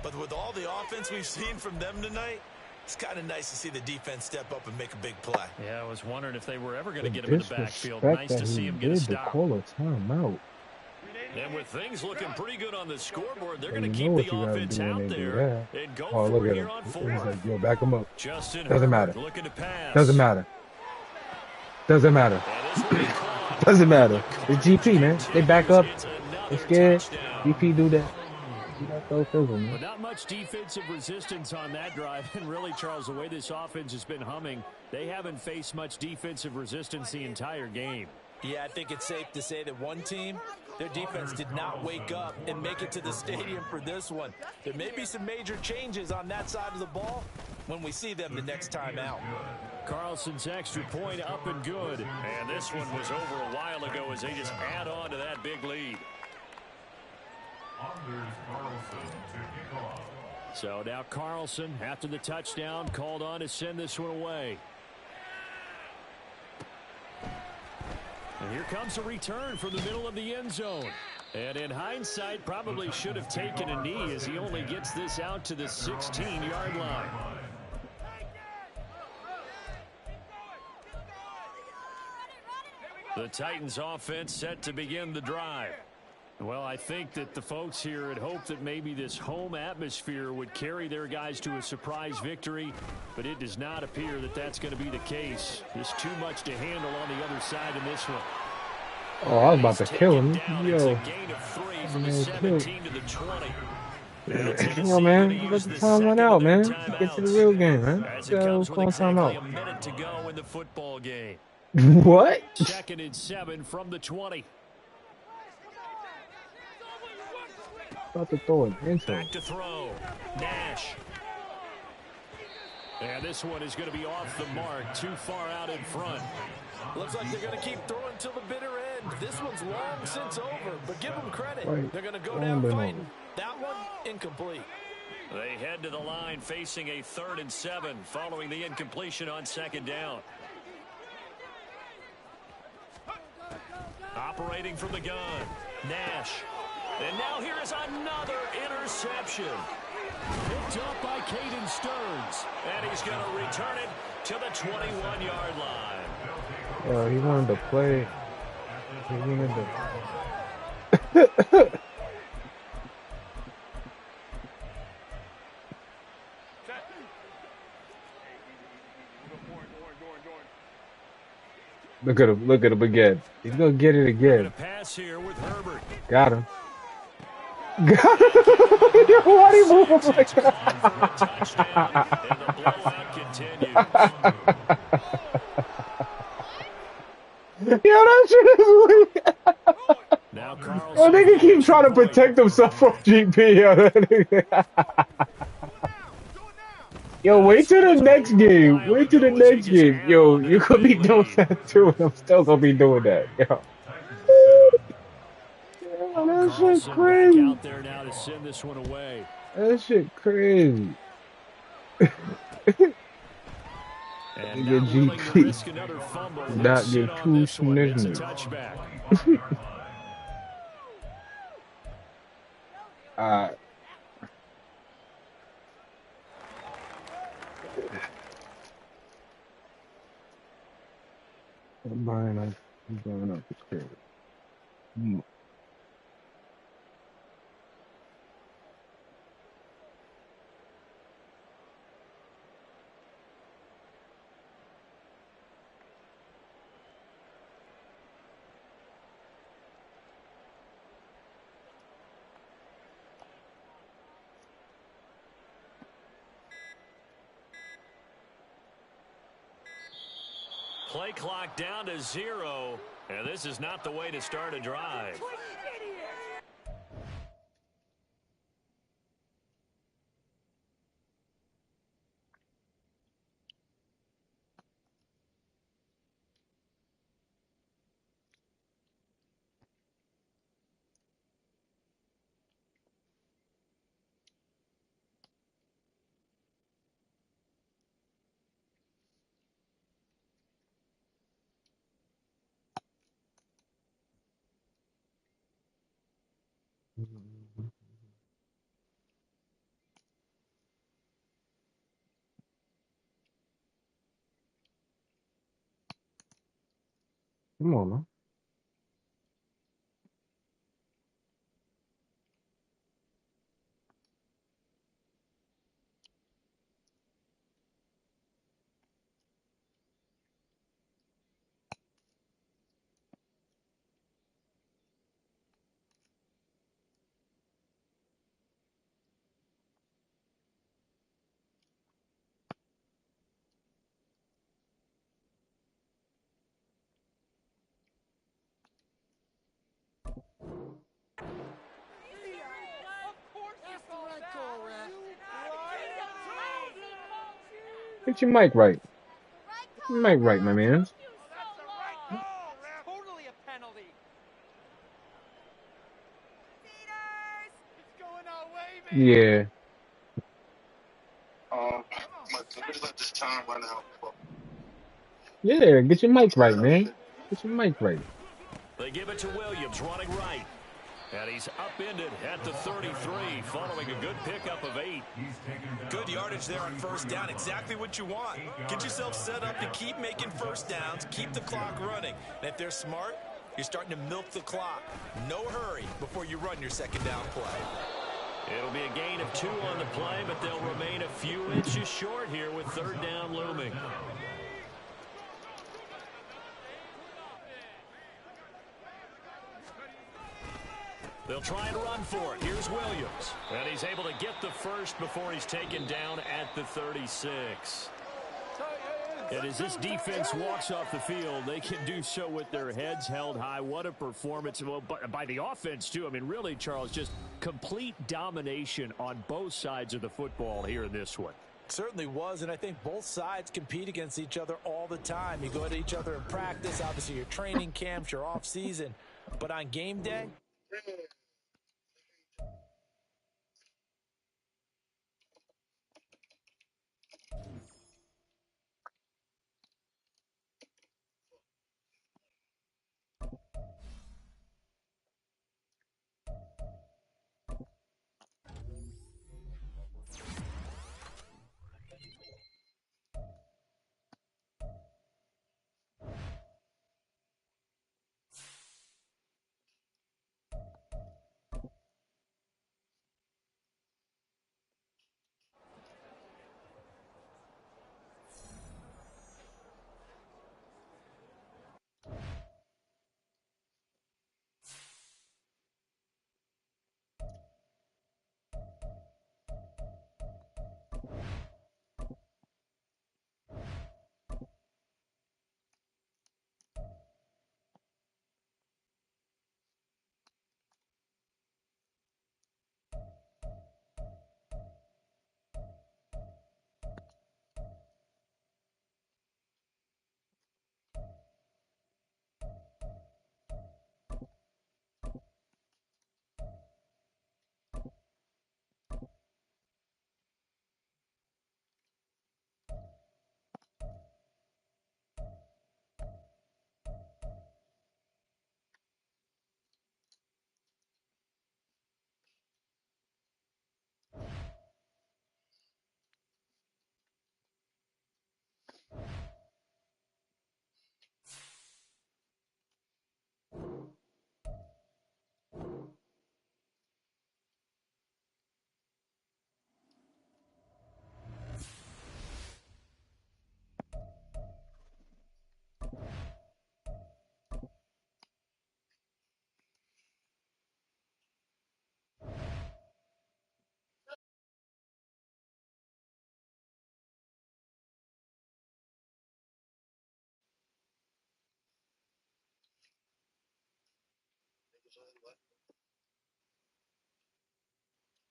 But with all the offense we've seen from them tonight, it's kind of nice to see the defense step up and make a big play. Yeah, I was wondering if they were ever going to get him in the backfield. Nice to see him get a stop. And with things looking pretty good on the scoreboard, they're going to keep the offense out there and go for it here on 4. Like, yo, back him up. Justin Doesn't matter. Looking to pass. Doesn't matter. Doesn't matter. Doesn't matter. It's GP, man. They back up. They're scared. GP do that. But not much defensive resistance on that drive. And really, Charles, the way this offense has been humming, they haven't faced much defensive resistance the entire game. Yeah, I think it's safe to say that one team, their defense did not wake up and make it to the stadium for this one. There may be some major changes on that side of the ball when we see them the next time out. Carlson's extra point up and good. And this one was over a while ago as they just add on to that big lead. So now Carlson, after the touchdown, called on to send this one away. And here comes a return from the middle of the end zone. And in hindsight, probably should have taken a knee as he only gets this out to the 16-yard line. The Titans offense set to begin the drive. Well, I think that the folks here had hoped that maybe this home atmosphere would carry their guys to a surprise victory, but it does not appear that that's going to be the case. There's too much to handle on the other side in this one. Oh, I was about to kill him. It's a Yo. gain of 3 from the 17 to the 20. Yo, man, let the time run out, man. Get to the real game, man. As it comes with exactly time out. a minute to go in the football game. What? 2nd and 7 from the 20. About to throw it into him. Back to throw. Nash. And this one is going to be off the mark, too far out in front. Looks like they're going to keep throwing till the bitter end. This one's long since over, but give them credit. Right. They're going to go down fighting. That one, incomplete. They head to the line facing a 3rd and 7 following the incompletion on 2nd down. Operating from the gun, Nash. And now here is another interception. Picked up by Caden Stearns. And he's going to return it to the 21-yard line. He wanted to play. He wanted to. Look at him. Look at him again. He's going to get it again. Pass here with Herbert. Got him. Got him. Yo, why do you move him like that? And the blowout continues. Yo, that shit is weird. Now Carlson. Yo, nigga keep trying to protect himself from GP. Yo, wait till the next game. Wait till the next game. Yo, you could be doing that too, and I'm still gonna be doing that. Yo. Yo, that shit crazy. Out there now to send this one away. That shit crazy. And Nigga not willing to GP. risk another fumble. Not Sit get on too this one. It's a snitching. touchback. I'm buying up. I'm going up the script. Play clock down to 0, and this is not the way to start a drive. Come on, man. Get your mic right. Get your mic right, my man. Totally a penalty. It's going our way, man. Yeah. Let this time run out. Yeah, get your mic right, man. Get your mic right. They give it to Williams, running right. And he's upended at the 33, following a good pickup of 8. Good yardage there on first down. Exactly what you want. Get yourself set up to keep making first downs, keep the clock running. And if they're smart, you're starting to milk the clock. No hurry before you run your second down play. It'll be a gain of 2 on the play, but they'll remain a few inches short here with third down looming. They'll try and run for it. Here's Williams. And he's able to get the first before he's taken down at the 36. And as this defense walks off the field, they can do so with their heads held high. What a performance by the offense, too. I mean, really, Charles, just complete domination on both sides of the football here in this one. Certainly was, and I think both sides compete against each other all the time. You go at each other in practice, obviously your training camps, your off-season. But on game day,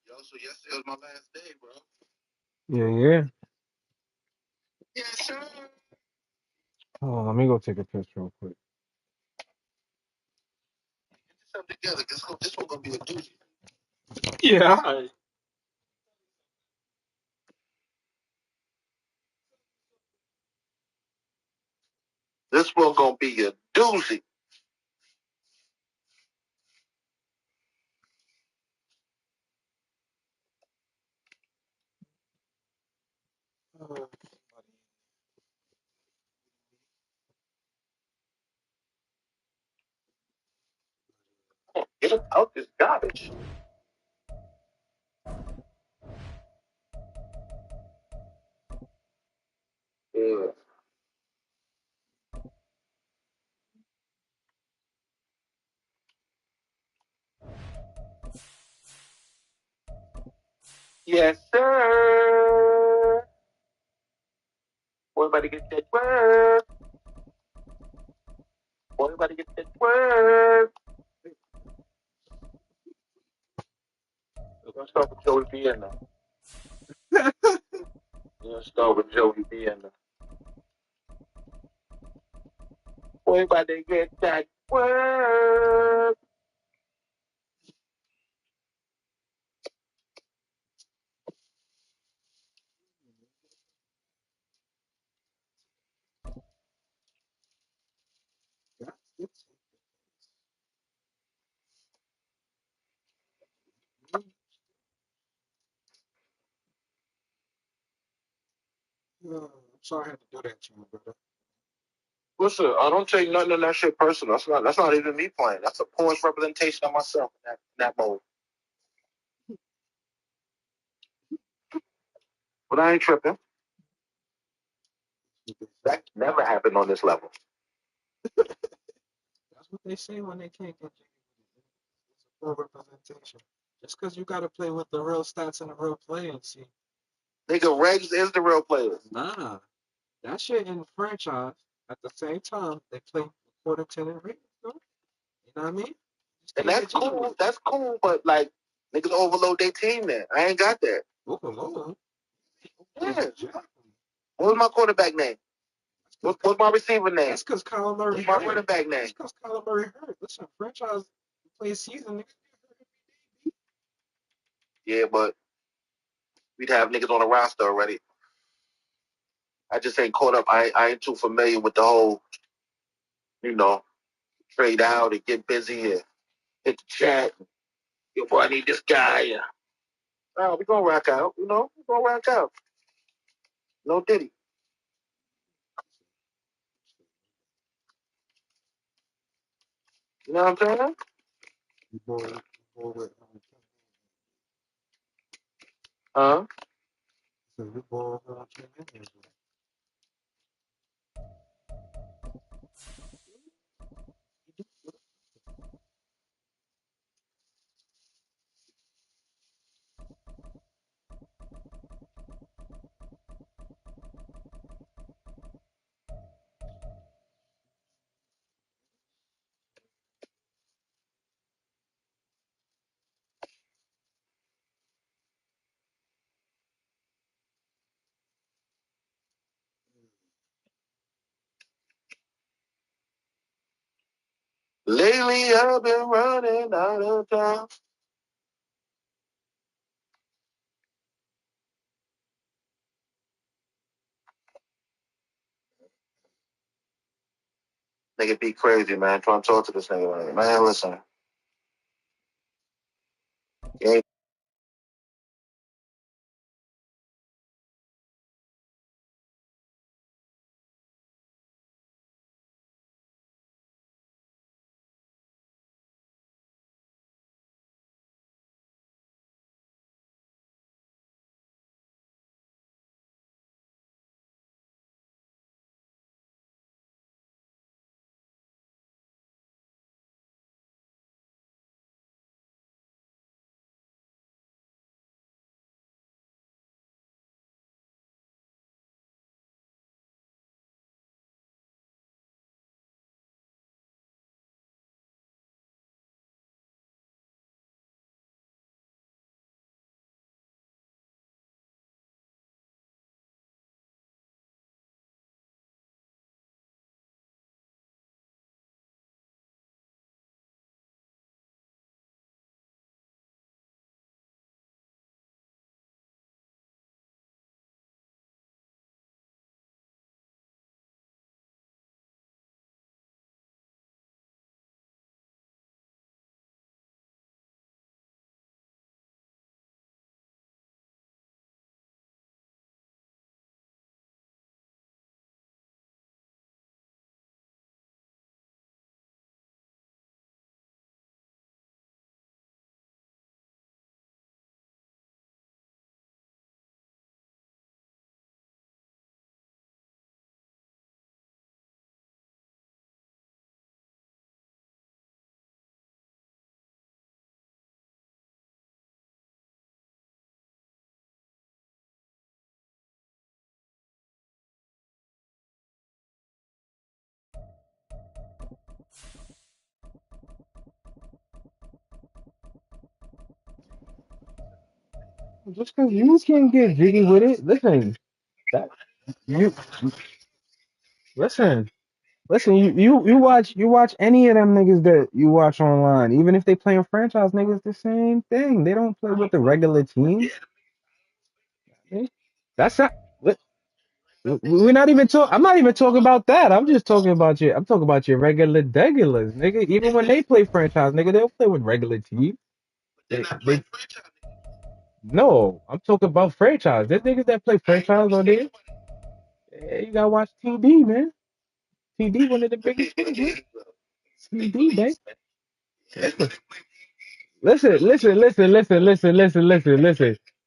Yo, so yesterday was my last day, bro. Yeah. Yes, sir. Oh, let me go take a piss real quick. Get something together. This one gonna be a doozy. Yeah. All right. This one gonna be a doozy. Get him out this garbage. Yeah. Yes, sir. Boy, everybody get that work. Boy, everybody get that work. We're gonna start with Joey B in there. We're gonna start with Joey B in there. Boy, everybody get that work. sorry I had to do that to you, brother. Listen, I don't take nothing of that shit personal. That's not even me playing. That's a poorest representation of myself in that mode. But I ain't tripping. That never happened on this level. That's what they say when they can't get you. It's a poor representation. Just because you got to play with the real stats and the real players, see. Nigga, Regs is the real players. Nah, that shit in franchise. At the same time, they play quarter 10 and rings, though. You know what I mean? And that's cool. That's cool, but like niggas overload their team there. I ain't got that. Overload? Yeah. What's my quarterback name? What's my receiver name? That's because Kyler Murray What's my quarterback name? That's because Kyler Murray hurt. Listen, franchise play a season, nigga. Yeah, but we'd have niggas on the roster already. I just ain't caught up. I ain't too familiar with the whole, trade out and get busy and hit the chat. Yo, boy, I need this guy. Oh, we gonna rock out, we gonna rock out. No Diddy. You know what I'm saying? Huh? Lately, I've been running out of time. Nigga be crazy, man. Trying to talk to this nigga. Man, listen. Yeah. Just because you can't get jiggy with it, listen. That you listen. Listen, you watch any of them niggas that you watch online, even if they playing franchise niggas, the same thing. They don't play with the regular team. That's not. We're not even talking. I'm not even talking about that. I'm just talking about your. I'm talking about your regular degulars, nigga. Even when they play franchise, nigga, they'll play with regular teams. No, I'm talking about franchise. There's niggas that play franchise on there. Hey, you gotta watch TD, man. TD, one of the biggest ones, man. TD, man. Listen.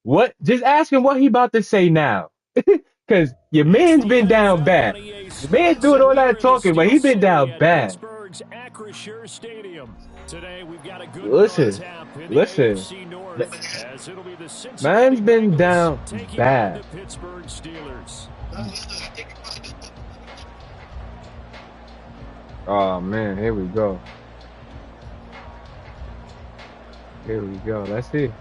What? Just ask him what he about to say now. Because your It's man's the been down NFL on bad. EA Your man's Sports, doing and all we are that in the talking, but Steel he been City down at bad. Pittsburgh's Acrisure Stadium. Today, we've got a good one on Listen, tap in the listen. AFC North, as it'll be the Cincinnati Man's been Bengals down taking on the bad. Pittsburgh Steelers. Oh man, here we go. Here we go. Let's see.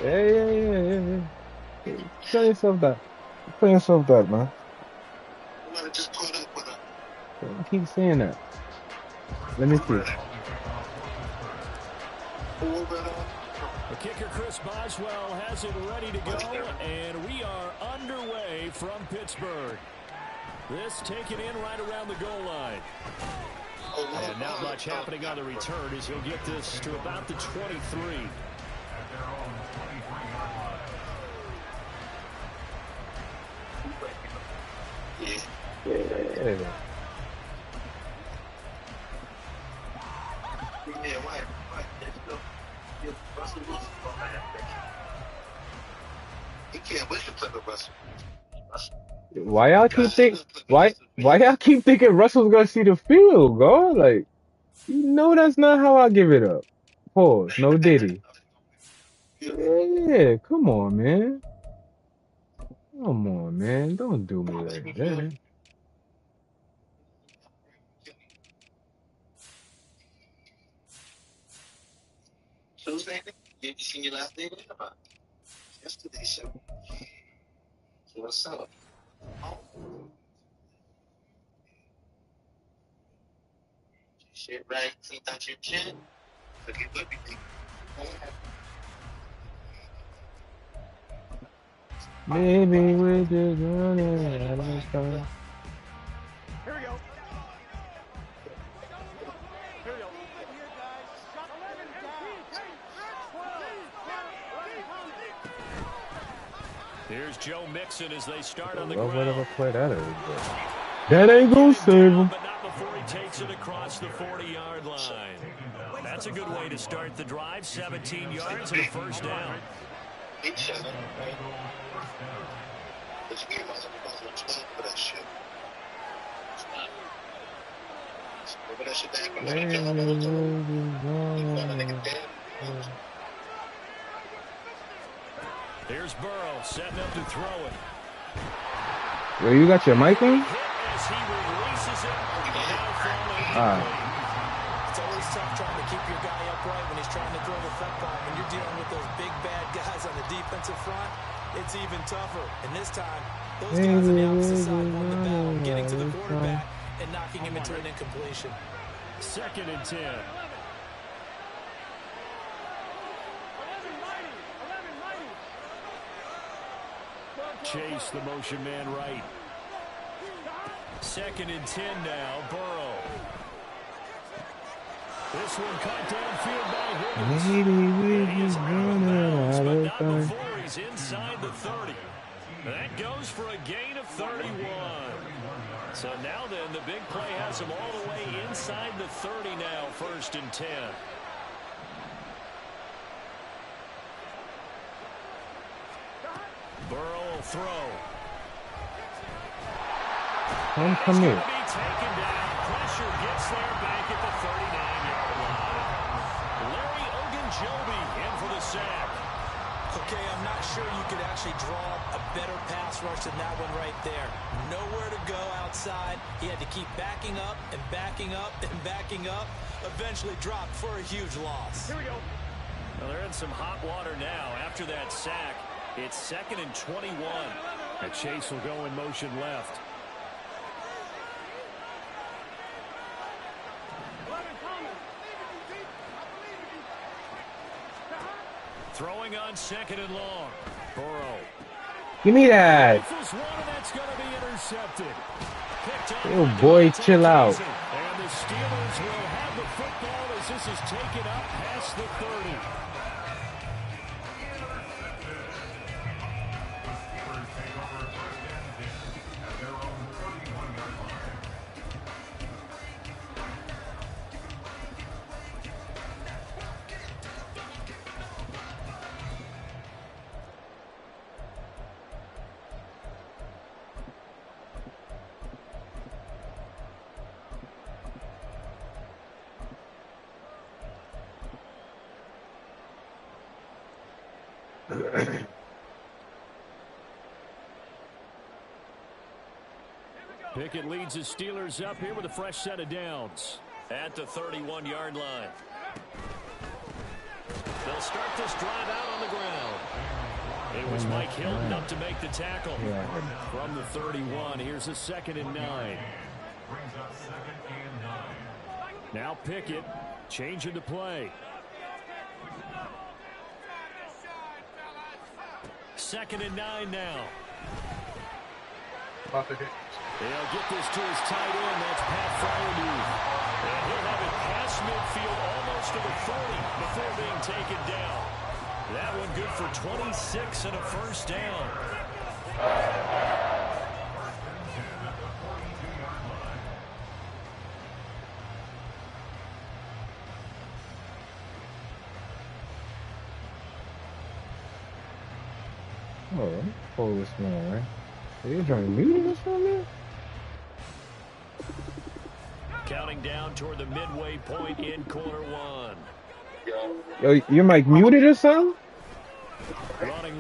Yeah. Tell yourself that. Tell yourself that, man. Don't keep saying that. Let me see. The kicker, Chris Boswell, has it ready to go, and we are underway from Pittsburgh. This taken in right around the goal line. And not much happening on the return as he'll get this to about the 23. Yeah. Why y'all keep think? Why y'all keep thinking Russell's gonna see the field, bro? Like, you know that's not how I give it up. Pause. No Diddy. Yeah, come on, man. Come on, man. Don't do me like that. Maybe we're just running out of time. Here we go. Here's Joe Mixon as they start on the Love ground. whatever play that is, but that ain't gonna save him. But not before he takes it across the 40-yard line. That's a good way to start the drive. 17 yards and a first down. Here's Burrow setting up to throw it. Yo, you got your mic on? As he releases it, It's always tough trying to keep your guy upright when he's trying to throw the football. When you're dealing with those big bad guys on the defensive front, it's even tougher. And this time, those guys on the opposite side won the battle, getting to the quarterback and knocking him into an incompletion. 2nd and 10. Chase the motion man right. 2nd and 10 now. Burrow. This one cut downfield by Higgins. He's around the bounds, but not before he's inside the 30. That goes for a gain of 31. So now then, the big play has him all the way inside the 30 now. 1st and 10. Burrow will throw. Come here. Taken down. Pressure gets there back at the 39-yard line. Larry Ogunjobi in for the sack. Okay, I'm not sure you could actually draw a better pass rush than that one right there. Nowhere to go outside. He had to keep backing up and backing up and backing up. Eventually dropped for a huge loss. Here we go. Well, they're in some hot water now after that sack. It's 2nd and 21. And Chase will go in motion left. Throwing on 2nd and long. Burrow. Give me that. That's going to be intercepted. Oh boy, chill out. And the Steelers will have the football as this is taken up past the 30. Pickett leads the Steelers up here with a fresh set of downs. At the 31-yard line. They'll start this drive out on the ground. It was Mike Hilton up to make the tackle. From the 31, here's a 2nd and 9. Now Pickett changing the play. 2nd and 9 now. They'll get this to his tight end. That's Pat Fryermuth. And he'll have it past midfield almost to the 40 before being taken down. That one good for 26 and a first down. Oh, pull this man, right? Are you trying to mute this one, man? Counting down toward the midway point in quarter 1. Yo, your mic muted or something?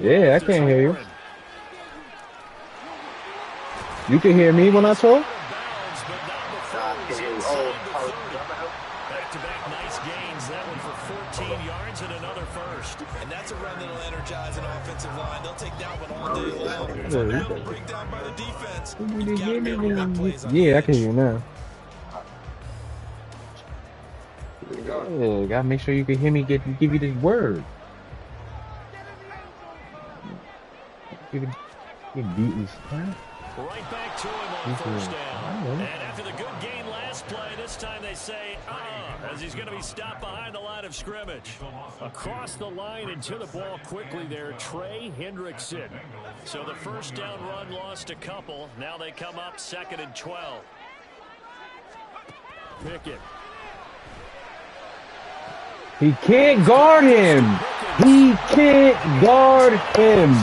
Yeah, I can't hear you. You can hear me when I talk? Back-to-back nice gains. That one for 14 yards and another first. And that's a run that'll energize an offensive line. They'll take that one all day long. They'll break down by the defense. You've got to be able to make plays on the I edge. can hear you now. Yeah, gotta make sure you can hear me give you the word. You beating huh? Right back to him on first down. And after the good gain last play, this time they say, as he's going to be stopped behind the line of scrimmage. Across the line and to the ball quickly there, Trey Hendrickson. So the first down run lost a couple. Now they come up 2nd and 12. Pickett. He can't guard him. He can't guard him.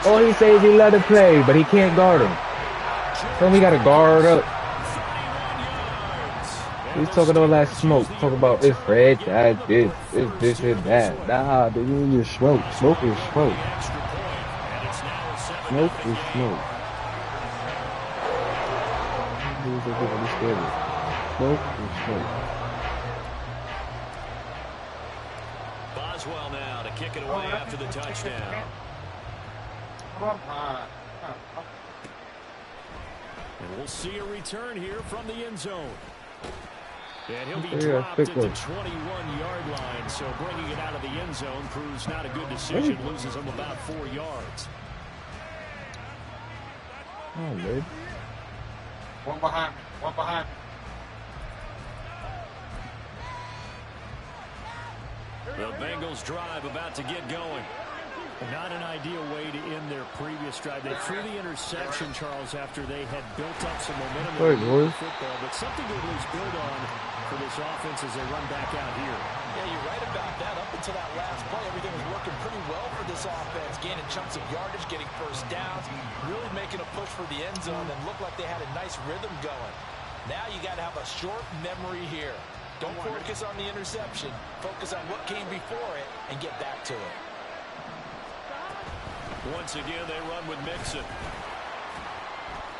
All he says he let it play, but he can't guard him. So we got to guard up. He's talking all that smoke. Talk about it's red, that, this and that. Nah, dude, you just smoke. Smoke is smoke. Smoke is smoke. Smoke is smoke. Boswell now to kick it away after the touchdown. And we'll see a return here from the end zone. And he'll be dropped at the 21-yard line, so bringing it out of the end zone proves not a good decision. Loses him about 4 yards. Oh, man. One behind me. One behind me. The Bengals drive about to get going. Not an ideal way to end their previous drive. They threw the interception, Charles, after they had built up some momentum in football, but something to at least build on for this offense as they run back out here. Yeah, you're right about that. Up until that last play, everything was working pretty well for this offense, gaining chunks of yardage, getting first downs, really making a push for the end zone, and looked like they had a nice rhythm going. Now you got to have a short memory here. Don't focus on the interception. Focus on what came before it and get back to it. Once again, they run with Mixon.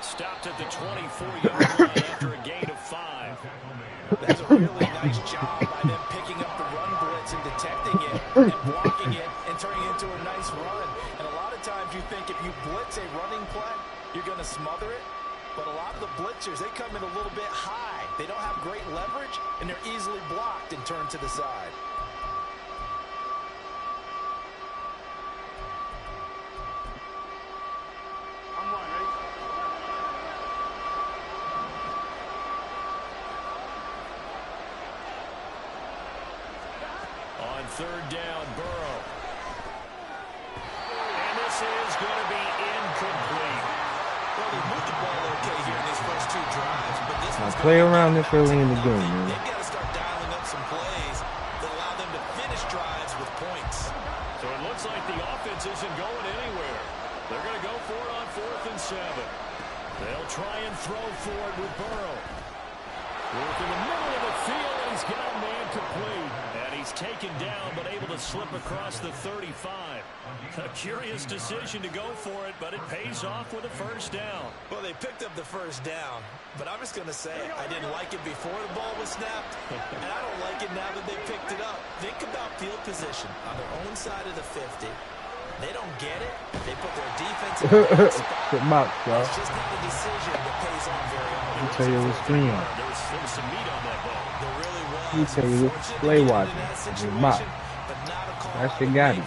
Stopped at the 24-yard line after a gain of 5. That's a really nice job by them picking up the run blitz and detecting it and blocking it and turning it into a nice run. And a lot of times you think if you blitz a running play, you're going to smother it. But a lot of the blitzers, they come in a little bit high. They don't have great leverage, and they're easily blocked and turned to the side. On third down, Burrow. And this is going to be incomplete. Well, they moved the ball okay here in these first 2 drives, but this one's play around this early in the game, man. They've got to start dialing up some plays that allow them to finish drives with points. So it looks like the offense isn't going anywhere. They're going to go for it on 4th and 7. They'll try and throw for it with Burrow. Work in the middle of the field, and he's got a man complete. And he he's taken down, but able to slip across the 35. A curious decision to go for it, but it pays off with a first down. Well, they picked up the first down, but I'm just going to say I didn't like it before the ball was snapped, and I don't like it now that they picked it up. Think about field position on their own side of the 50. They don't get it. They put their defense in the right spot. It's just not a decision that pays off very often. I'll tell you what's green. There was some meat on that ball. There really was. He tell you what's play watching. That shit got him.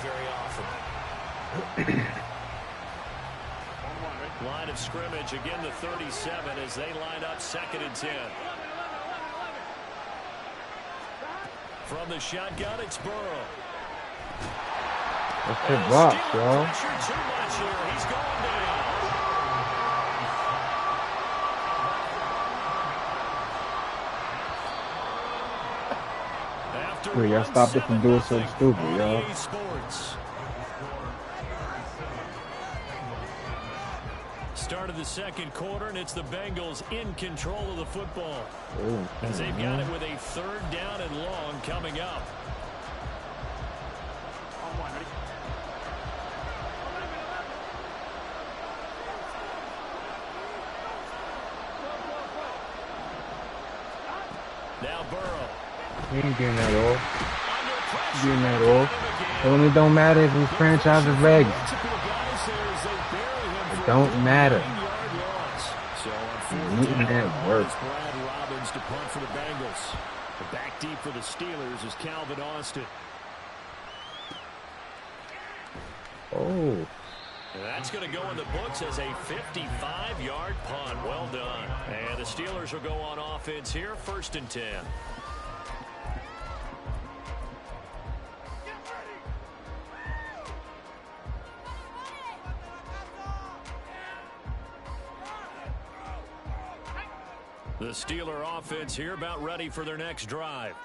Line of scrimmage, again the 37 as they line up 2nd and 10. From the shotgun, it's Burrow. That's his box, y'all. Too much here. He's going down. Y'all stopped it from doing something stupid, y'all. Start of the 2nd quarter, and it's the Bengals in control of the football. As they've got it with a 3rd down and long coming up. Now Burrow. He ain't getting that off. Getting that off. It don't matter if his franchise is legs. It don't matter. Getting that work. Brad Robbins to punt for the Bengals. The back deep for the Steelers is Calvin Austin. Oh. And that's going to go in the books as a 55-yard punt. Well done. And the Steelers will go on offense here, 1st and 10. The Steeler offense here about ready for their next drive.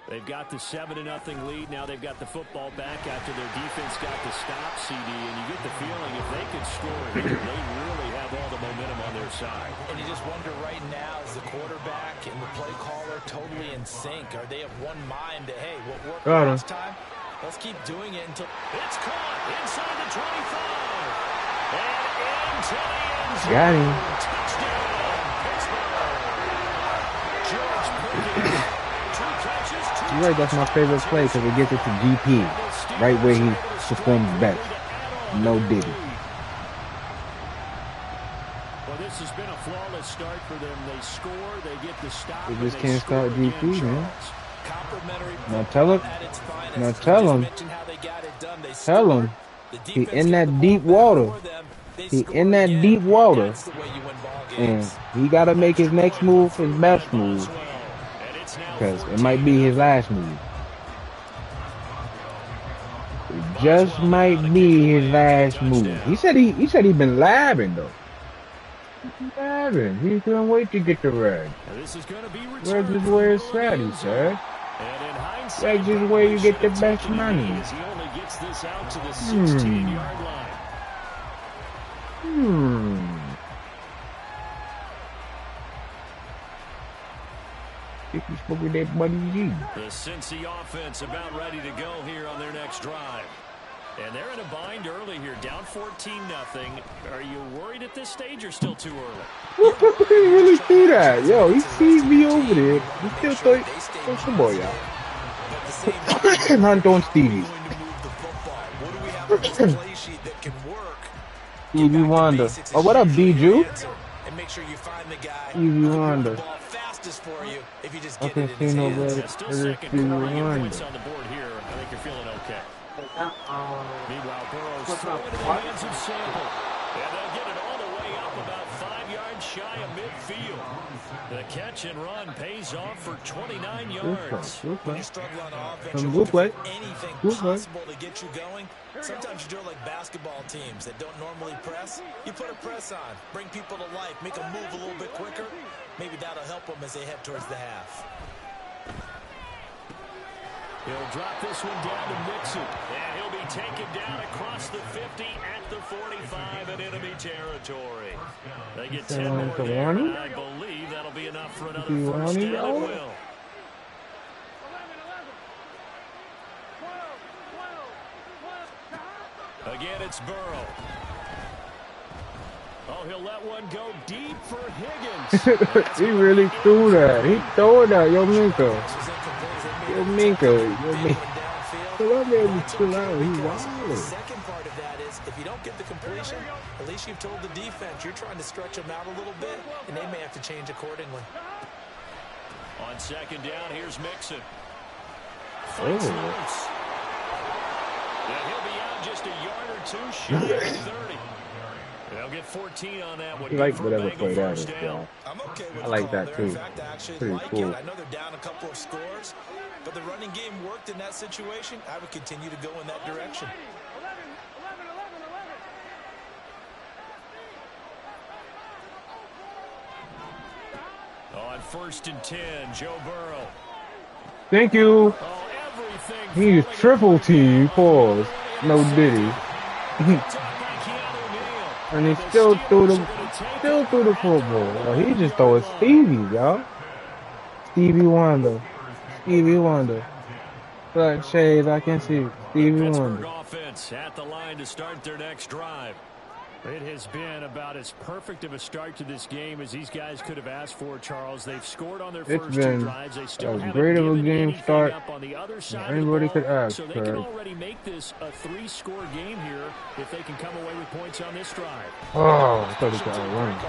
They've got the 7-0 lead. Now they've got the football back after their defense got the stop, CD. And you get the feeling if they could score here, they really have all the momentum on their side. And you just wonder right now, is the quarterback and the play caller totally in sync? Are they of one mind that, hey, what worked last time? Let's keep doing it until it's caught inside the 25. And into the end zone. Got him. Touchdown, Pittsburgh. George Pickens. You're right, that's my favorite play because it gets it to GP, right where he performs best. No Diddy. Well, this has been a flawless start for them. They score, they get the stop. They just can't start GP, man. Now tell him, he in that deep water. He in that deep water, and he got to make his next move his best move. Because it might be his last move. It just might be his last move. He said he been labbing though. Labbing. He couldn't wait to get the reg. Reg is where it's at, he said. Reg is where you get the best money. He spoke with that buddy G. The Cincy offense about ready to go here on their next drive. And they're in a bind early here, down 14-0. Are you worried at this stage or still too early? He really see that. Yo, he sees me over there. He still thought, oh, come on, y'all. Hunt on Stevie. Stevie Wonder. Oh, what up, Bijou? Stevie Wonder. For you if you just get okay, it in no still second quarter points on the board here. I think you're feeling okay. Meanwhile, Burrow's throwing to the hands of Sample. And they'll get it all the way up about 5 yards shy of midfield. The catch and run pays off for 29 yards. When you struggle on offense, you're looking for anything possible to get you going. Sometimes you do it like basketball teams that don't normally press. You put a press on, bring people to life, make them move a little bit quicker. Maybe that'll help them as they head towards the half. He'll drop this one down to Mixon. And he'll be taken down across the 50 at the 45 in enemy territory. They get 10 more there, and I believe that'll be enough for another first down. It will. it's Burrow. Oh, he'll let one go deep for Higgins. He really threw that. He threw that. Yo, Minka. Yo, Minka. Chill out, baby. Chill out. He wild. The second part of that is, if you don't get the completion, at least you've told the defense you're trying to stretch them out a little bit, and they may have to change accordingly. On second down, here's Mixon. Oh. Yeah, he'll be out just a yard or two shy of 30. They'll get 14 on that one. You like whatever play that is, yeah. I'm okay with I like that there. too. In fact, I actually Pretty like cool. it. I know they're down a couple of scores, but the running game worked in that situation. I would continue to go in that direction. On first and 10, Joe Burrow. Thank you. Oh, everything. He's triple team. Pause. No diddy. And he still threw the football. Oh, he just throw it Stevie, y'all. Stevie Wonder. Stevie Wonder. Black shades, I can see Stevie Wonder. Offense at the line to start their next drive. It has been about as perfect of a start to this game as these guys could have asked for, Charles. They've scored on their first two drives. They still haven't great of a given game anything start up on the other side anybody of the ball, could ask. so they can already make this a 3-score game here if they can come away with points on this drive. Oh, I thought he got running.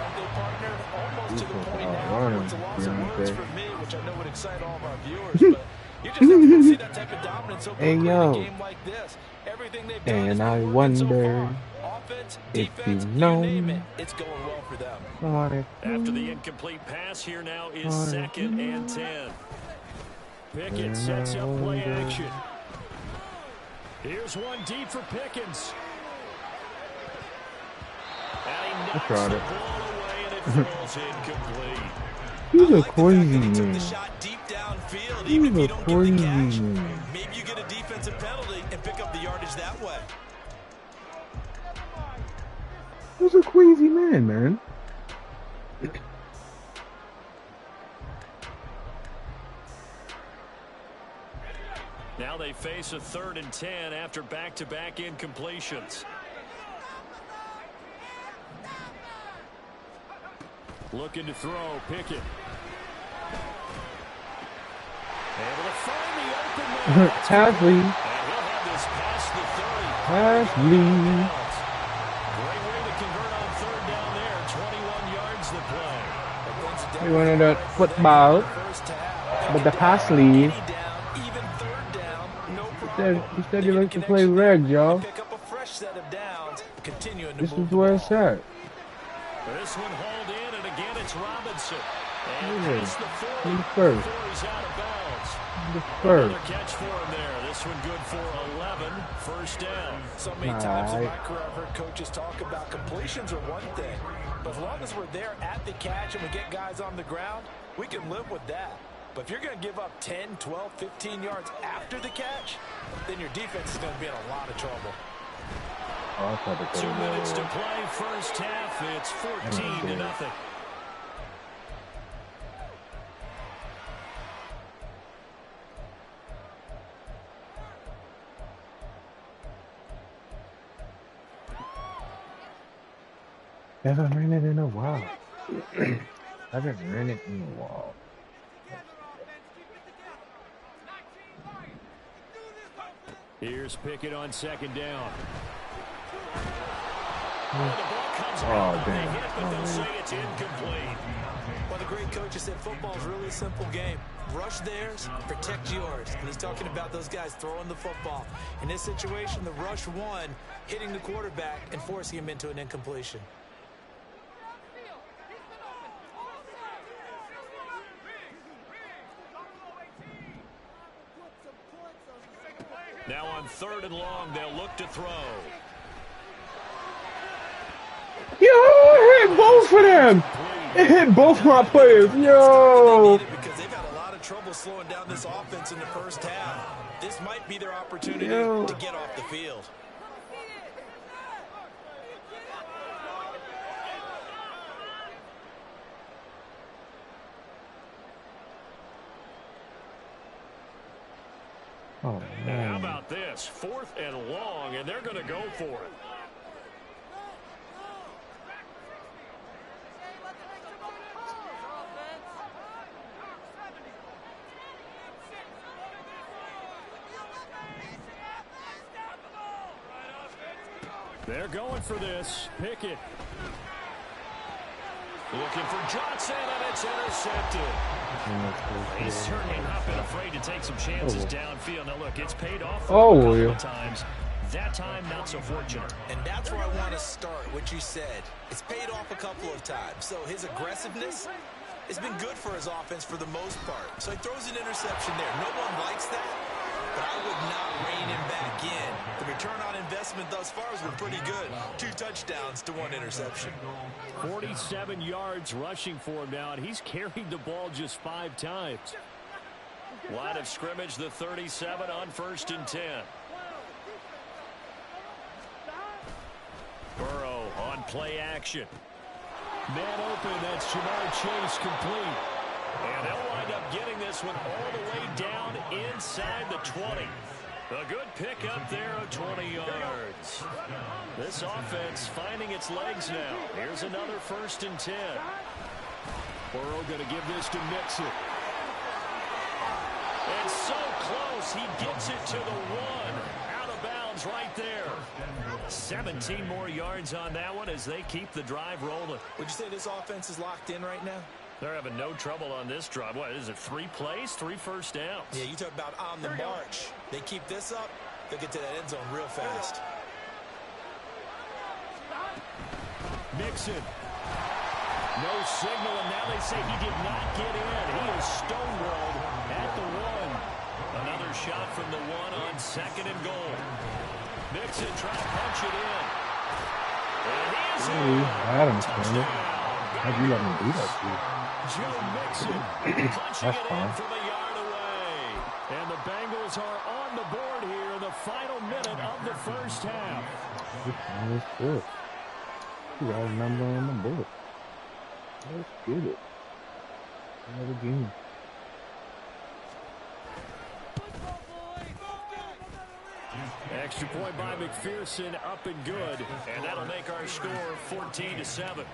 Almost to the point now where it's a loss of words for me, which I know would excite all of our viewers, but you just never get to see that type of dominance so quickly in a game like this. Everything they've done And has I been working so wonder far. Offense, if defense, you know. name it, it's going well for them. After the incomplete pass, here now is second and 10. Pickett sets up play action. Here's one deep for Pickens. And he knocks the ball away, and it falls incomplete. He's a crazy man. The shot deep downfield, He's even if a you don't get the catch. crazy man. Maybe you get a defensive penalty and pick up the yardage that way. He's a crazy man. Now they face a 3rd and 10 after back-to-back incompletions. Looking to throw, Pickett. Able to find the open man. Hasley. And he'll have this past the 30. Hasley. Great way to convert on 3rd down there. 21 yards to play. He wanted a football, but the pass lead. He said he likes to play reg, y'all. This is where it's at. This one hauled in, and again it's Robinson. Yeah. It's the 40 He's first. before he's out of bounds. The first. Another catch for him there. This one good for 11. First down. So many times in my career I've heard coaches talk about completions are one thing, but as long as we're there at the catch and we get guys on the ground, we can live with that. But if you're going to give up 10, 12, 15 yards after the catch, then your defense is going to be in a lot of trouble. 2 minutes to play first half. It's 14-0. I haven't ran it in a while. I haven't ran it in a while. Here's Pickett on second down. Oh, damn. But they'll say it's incomplete. Well, the great coach has said football is really a simple game. Rush theirs, protect yours. And he's talking about those guys throwing the football. In this situation, the rush won, hitting the quarterback and forcing him into an incompletion. Now on 3rd and long, they'll look to throw. Yo, it hit both of them. It hit both my players. Yo. Because they've had a lot of trouble slowing down this offense in the first half. This might be their opportunity to get off the field. Oh, man. Now how about this? 4th and long, and they're going to go for it. They're going for this. Pickett. Looking for Johnson, and it's intercepted. He's certainly not been afraid to take some chances downfield. Now, look, it's paid off for a couple of times. That time, not so fortunate. And that's where I want to start, what you said. It's paid off a couple of times. So his aggressiveness has been good for his offense for the most part. So he throws an interception there. No one likes that, but I would not rein him back in. The return on investment thus far has been pretty good. 2 touchdowns to 1 interception. 47 yards rushing for him now, and he's carried the ball just 5 times. Line of scrimmage, the 37 on 1st and 10. Burrow on play action. Man open, that's Jamar Chase complete. And they'll wind up getting this one all the way down inside the 20. A good pickup there of 20 yards. This offense finding its legs now. Here's another 1st and 10. Burrow going to give this to Mixon. And so close, he gets it to the 1. Out of bounds right there. 17 more yards on that one as they keep the drive rolling. Would you say this offense is locked in right now? They're having no trouble on this drive. What is it, 3 plays, 3 first downs? Yeah, you talk about on the march. They keep this up, they'll get to that end zone real fast. Mixon. No signal, and now they say he did not get in. He is stonewalled at the 1. Another shot from the 1 on 2nd and goal. Mixon trying to punch it in. And he's in. Adams, how'd you let me do that to you? Joe Mixon punching it in from a yard away. And the Bengals are on the board here in the final minute of the first half. Let's good. You got a number on the board. Let's get it. Another game. Extra point by McPherson, up and good. And that'll make our score 14-7.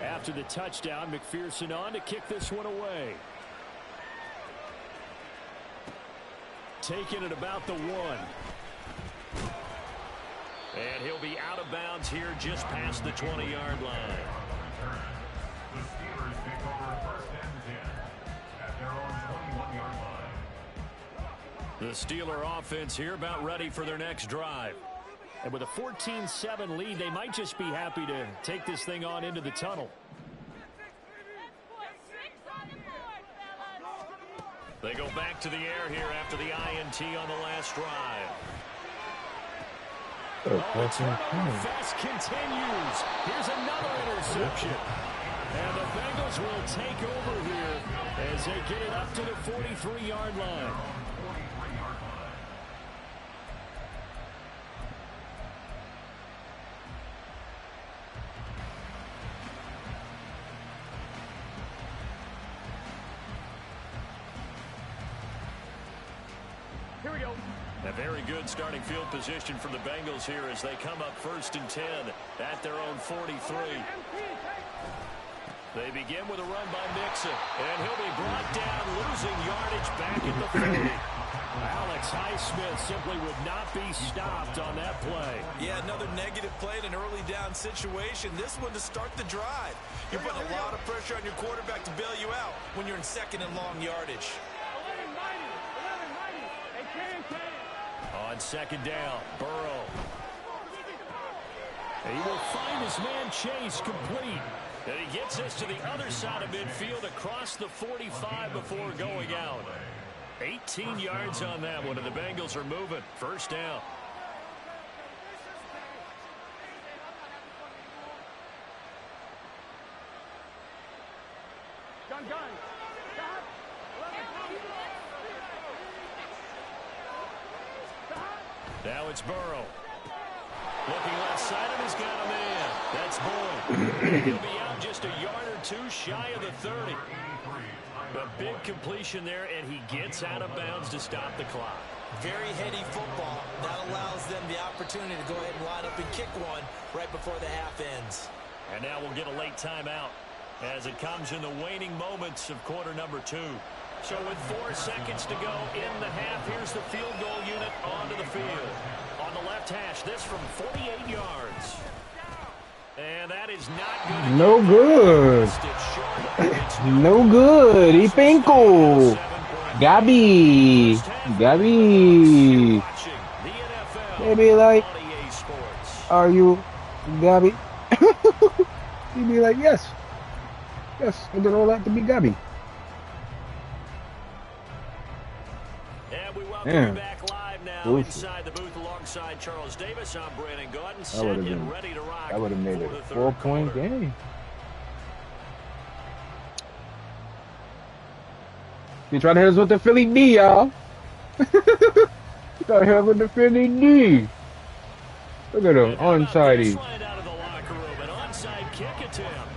After the touchdown, McPherson on to kick this one away. Taking it about the 1. And he'll be out of bounds here just past the 20-yard line. The Steelers take over 1st and 10 at their own 21-yard line. The Steeler offense here about ready for their next drive. And with a 14-7 lead, they might just be happy to take this thing on into the tunnel. They go back to the air here after the INT on the last drive. The turnover fest continues. Here's another interception. And the Bengals will take over here as they get it up to the 43-yard line. Here we go. A very good starting field position for the Bengals here as they come up 1st and 10 at their own 43. They begin with a run by Mixon, and he'll be brought down, losing yardage back at the 30. Alex Highsmith simply would not be stopped on that play. Yeah, another negative play in an early down situation. This one to start the drive. You're putting a lot of pressure on your quarterback to bail you out when you're in 2nd and long yardage. On 2nd down, Burrow. He will find his man Chase complete. And he gets this to the other side of midfield across the 45 before going out. 18 yards on that one, and the Bengals are moving. 1st down. Gun. Now it's Burrow. Looking left side, and he's got a man. That's Boyd. He'll be out just a yard or 2 shy of the 30. A big completion there, and he gets out of bounds to stop the clock. Very heady football. That allows them the opportunity to go ahead and line up and kick one right before the half ends. And now we'll get a late timeout. as it comes in the waning moments of quarter number 2. So with 4 seconds to go in the half, here's the field goal unit onto the field. On the left hash, this from 48 yards. And that is not good. No good. No good. Ipenko. Gabi. Gabi. They be like, are you Gabi? He'd be like, yes. Yes, I did all that to be Gabi. And we welcome you back live now inside the booth alongside Charles Davis. I'm Brandon Gordon, set and ready to rock. I would have made it a 4-point game. You trying to hit us with the Philly D, y'all. You trying to hit us with the Philly D. Look at him, onside. Out of the locker room, an onside kick attempt.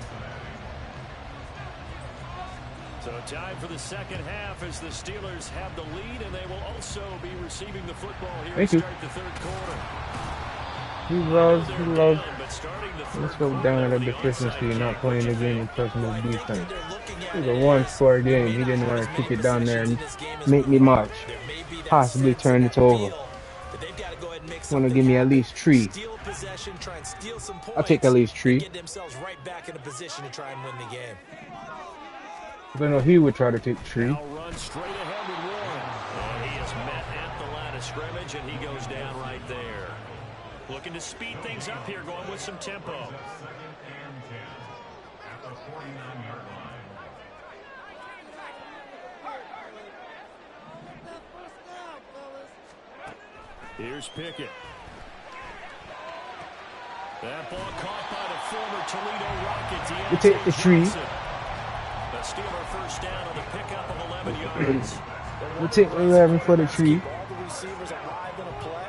So time for the second half as the Steelers have the lead, and they will also be receiving the football here to start the third quarter. He loves. Let's go down at a deficiency and not playing the game in personal defense. It was a 1-score game. He didn't want to kick it down there and make me march. Possibly turn it over. Want to give me at least 3. I'll take at least 3. I know he would try to take 3. Now run straight ahead with Warren. And he is met at the line of scrimmage, and he goes down right there. Looking to speed things up here, going with some tempo. Second and 10 at the 49-yard line. Here's Pickett. That ball caught by the former Toledo Rocket. We take the 3. The Steeler first down on the pickup of 11 yards. We'll take 11 for the 3. All the receivers alive in a play.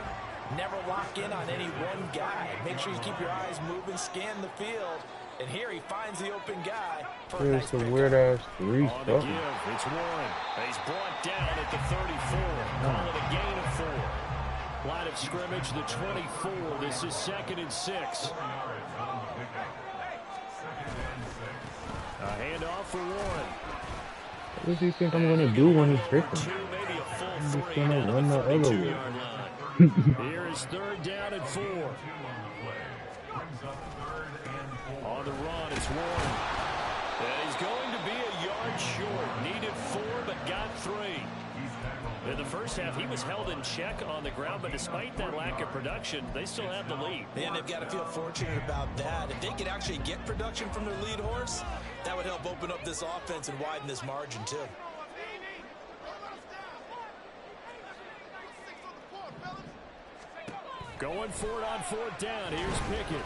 Never lock in on any one guy. Make sure you keep your eyes moving, scan the field. And here he finds the open guy. There's some weird-ass 3 On the stuff. give, it's Warren. He's brought down at the 34. Call it a gain of 4. Line of scrimmage, the 24. This is 2nd and 6. A handoff for Warren. What does he think I'm going to do when he's freaking? Maybe a full I'm just 3 going to down run the the other way. 32-yard line. Here is 3rd down and 4. On the run, it's Warren. And he's going to be a yard short. Needed 4, but got 3. In the first half, he was held in check on the ground, but despite that lack of production, they still have the lead. And they've got to feel fortunate about that. If they could actually get production from their lead horse, that would help open up this offense and widen this margin, too. Going for it on 4th down. Here's Pickett.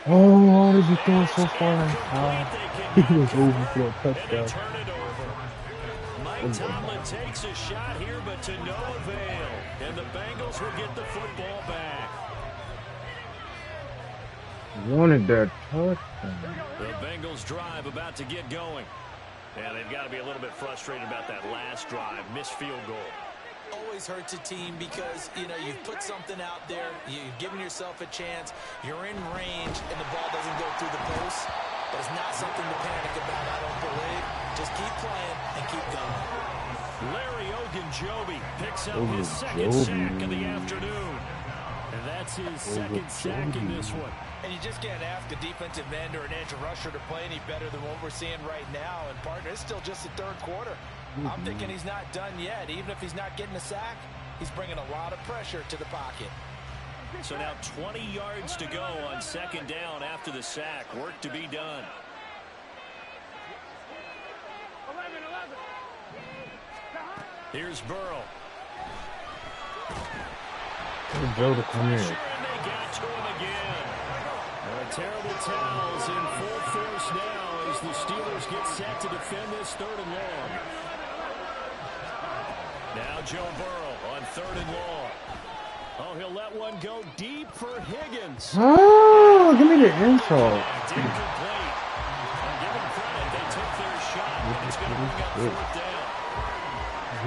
Oh, why did you throw so far? He was over for a touchdown. Turn it over. Mike Tomlin takes a shot here, but to no avail. And the Bengals will get the football back. Wanted that touchdown. The Bengals drive about to get going. And they've got to be a little bit frustrated about that last drive. Missed field goal. Always hurts a team because, you know, you've put something out there, you've given yourself a chance, you're in range, and the ball doesn't go through the post. But it's not something to panic about, I don't believe. Just keep playing and keep going. Larry Ogunjobi picks up his 2nd sack of the afternoon. And that's his 2nd sack in this one. And you just can't ask a defensive end or an edge rusher to play any better than what we're seeing right now. And, partner, it's still just the 3rd quarter. I'm thinking he's not done yet. Even if he's not getting a sack, he's bringing a lot of pressure to the pocket. So now 20 yards to go on 2nd down after the sack. Work to be done. 11. Here's Burrow. Joe to come in. And they got to him again. Terrible towels in full force now as the Steelers get set to defend this 3rd and long. Now Joe Burrow on 3rd and long. Oh, he'll let one go deep for Higgins. Oh, give me the insult. Didn't complete. Give them credit. They took their shot, but it's going to bring up 4th down.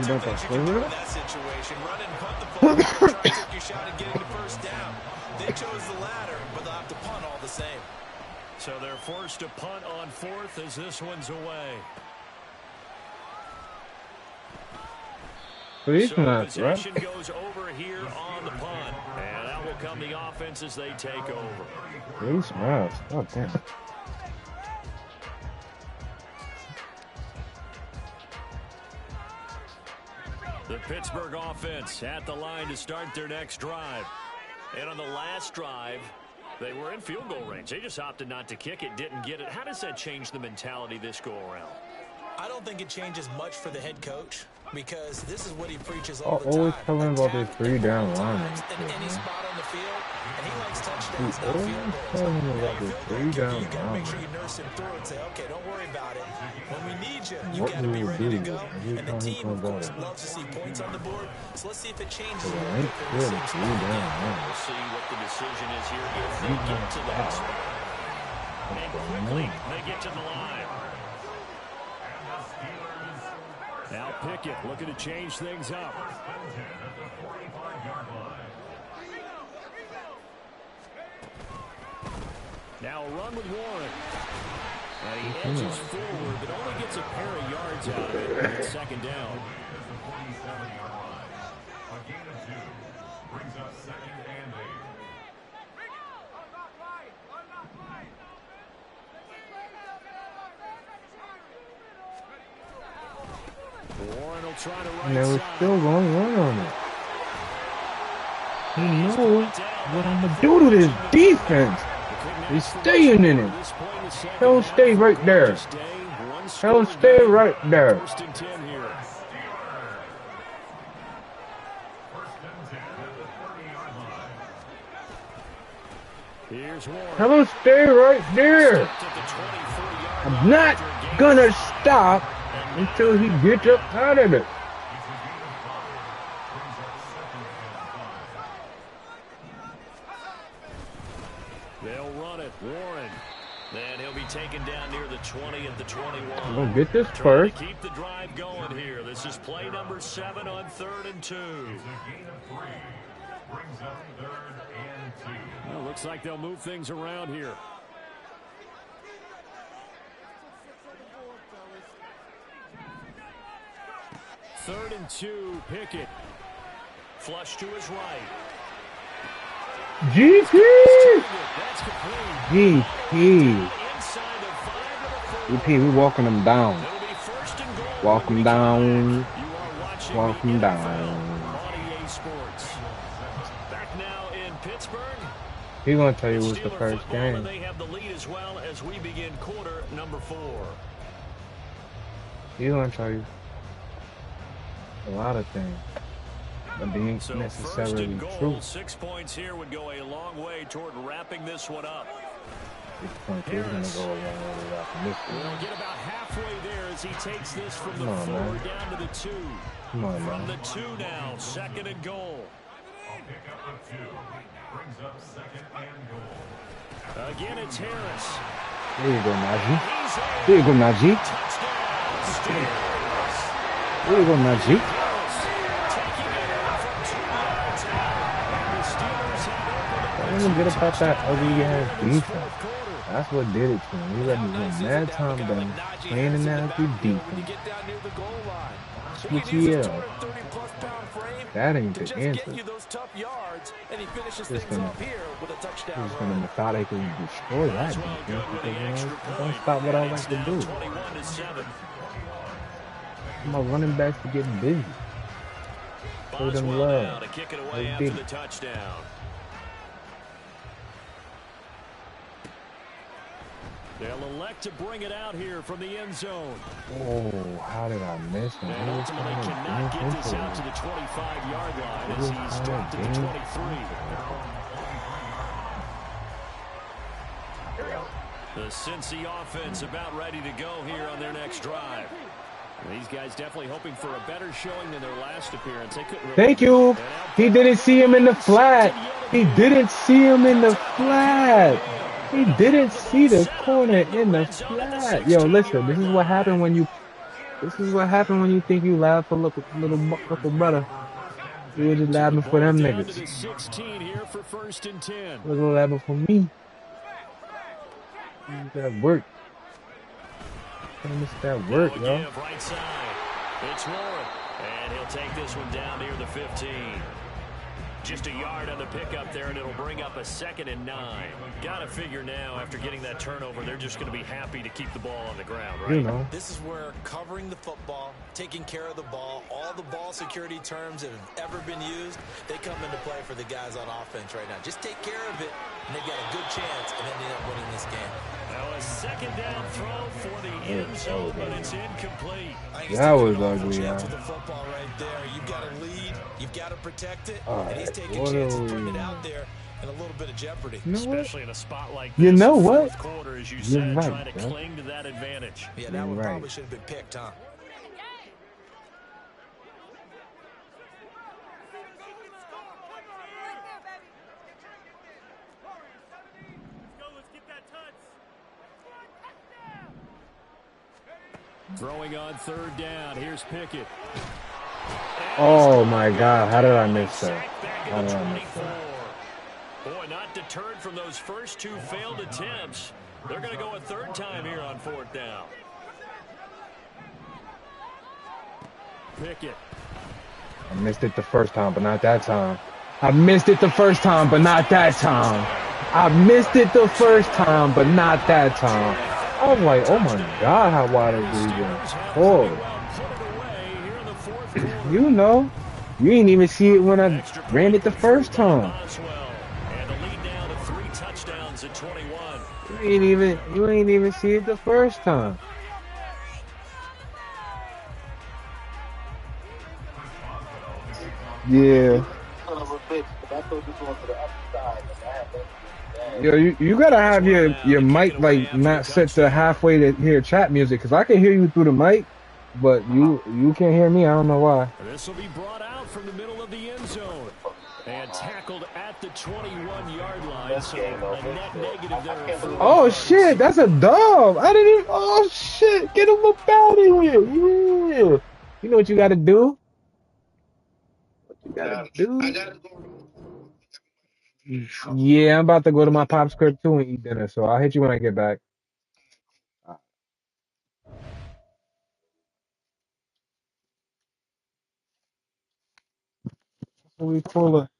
You don't have to play with it? That situation, run and punt the ball, try to take your shot at getting the 1st down. They chose the latter, but they'll have to punt all the same. So they're forced to punt on fourth as this one's away. Please So not, possession right? goes over here on the punt. And out will come the offense as they take over. Please not. Oh, damn. The Pittsburgh offense at the line to start their next drive. And on the last drive, they were in field goal range. They just opted not to kick it, didn't get it. How does that change the mentality this go-around? I don't think it changes much for the head coach because this is what he preaches all the time. Always telling him about this 3-down lineman in shit, any man. spot on the field, and he likes He touchdowns, not always field goals. telling him Now, about your this field goal kicker, 3-down you got to make sure lineman. you nurse him through and say, okay, don't worry about it. When we need you, you What got to do be we ready to do? go. Every And the time he team, comes of course, out, loves to see points on the board. So let's see if it changes it a little ain't bit for good. the Saints. 3-down lineman. We'll see what the decision is here if they get to that spot. And quickly, they get to the line. Now Pickett looking to change things up. Now a run with Warren. And he edges forward, but only gets a pair of yards out of it on second down. A gain of 2 brings up 2nd and 8. Warren will try to right And they were side. still going to run on it. He knows what I'm going to do to this defense. He's staying in it. Don't stay right there. Don't stay right there. First and 10 here. Here's Warren. Tell him stay right there. I'm not going to stop until he gets up out of it. They'll run it. Warren. And he'll be taken down near the 20 at the 21. I'm going to get this Trying first. to keep the drive going here. This is play number 7 on 3rd and 2. A gain of 3 brings up 3rd and 2. Well, looks like they'll move things around here. Third and 2, Pickett. Flush to his right. GP! That's complete. GP. Inside of 5 of the 4. GP, we walking them down. It'll be first and goal. Walk them down. You are watching Walk the them NFL down. on EA Sports. Back now in Pittsburgh. He gonna tell you it was the Steeler first football, and game. they have the lead as well as we begin quarter number 4. He gonna tell you a lot of things, but they ain't So first necessarily and true. goal, 6 points here would go a long way toward wrapping this one up. 6 points is gonna go a long way to wrapping this We'll one. get about halfway there as he takes this from the Come on, 4 man. down to the 2. Come on, From the man. 2 now, 2nd and goal. A pickup of 2 brings up 2nd and goal. Again, it's Harris. There you go, Najee. He's in. There you go, Najee. Touchdown, Steelers. There you go, Najee. Harris taking it in from 2 yards out. And the Steelers have I opened don't get about that ugly ass up in this defense. fourth quarter. That's what did it to him. He let me win mad time down, playing in that ugly When you defense. get down near the goal line. Switch He uses yeah. 230-plus-pound frame That ain't to the just answer. get you those tough yards, and he finishes Just things gonna- off here with a touchdown He's gonna run. methodically destroy that As well defense good with because the extra don't point. stop what I It's like to now do. 21-7. My running backs are getting busy. Show them Boswell now love. to kick it They away after did. the touchdown. They'll elect to bring it out here from the end zone. Oh, how did I miss him? And He was ultimately trying to cannot dance get this into out to it. the 25-yard line He as was he's trying dropped to at the dance. 23. The Cincy offense about ready to go here on their next drive. These guys definitely hoping for a better showing than their last appearance. They couldn't really Thank you. He didn't see him in the flat. He didn't see him in the flat. He didn't see the corner in the flat. Yo, listen, this is what happened when you think you laugh for little brother. You were just laughing for them down to niggas. the 16 here for first and 10. You were laughing for me. That work. Can't miss that work, yo. Right side. It's Warren. And he'll take this one down near the 15. Just a yard on the pickup there, and it'll bring up a 2nd and 9. Got to figure now, after getting that turnover, they're just going to be happy to keep the ball on the ground, right? You know. This is where covering the football, taking care of the ball, all the ball security terms that have ever been used, they come into play for the guys on offense right now. Just take care of it, and they've got a good chance of ending up winning this game. Now a 2nd down throw for the end zone, but it's incomplete. That was ugly, yeah. With the football right there. You've got to lead, you've got to protect it, and he's taking What chances are putting we- it out there in a little bit of jeopardy. You know what? Especially in a spot like You this, know the what? fourth quarter, as you You're said, right, trying to bro. cling to that advantage. Yeah, that one Right. probably should have been picked, huh? Throwing on 3rd down. Here's Pickett. Oh my God! How did I miss that? Sacked back How at did the I miss 24. that? Boy, not deterred from those first 2 failed attempts. They're going to go a 3rd time here on 4th down. Pickett. I missed it the first time, but not that time. I missed it the first time, but not that time. I missed it the first time, but not that time. I was like, oh my God, how wide is he going? Oh, you know, you didn't even see it when I ran it the first time. And the lead now to 3 touchdowns at 21. You ain't even see it the first time. Yeah. Son of a bitch, 'cause I thought you going to the other side. Like, I had that. Yo, you gotta have your mic like not set to halfway to hear chat music, because I can hear you through the mic, but you can't hear me. I don't know why. This will be brought out from the middle of the end zone and tackled at the 21-yard line. So a net negative there. Oh shit, that's a dub. I didn't even. Oh shit, get him up out of here. Yeah. You know what you gotta do? What you gotta do? I gotta go. Yeah, I'm about to go to my pop's crib too and eat dinner, so I'll hit you when I get back. We pull a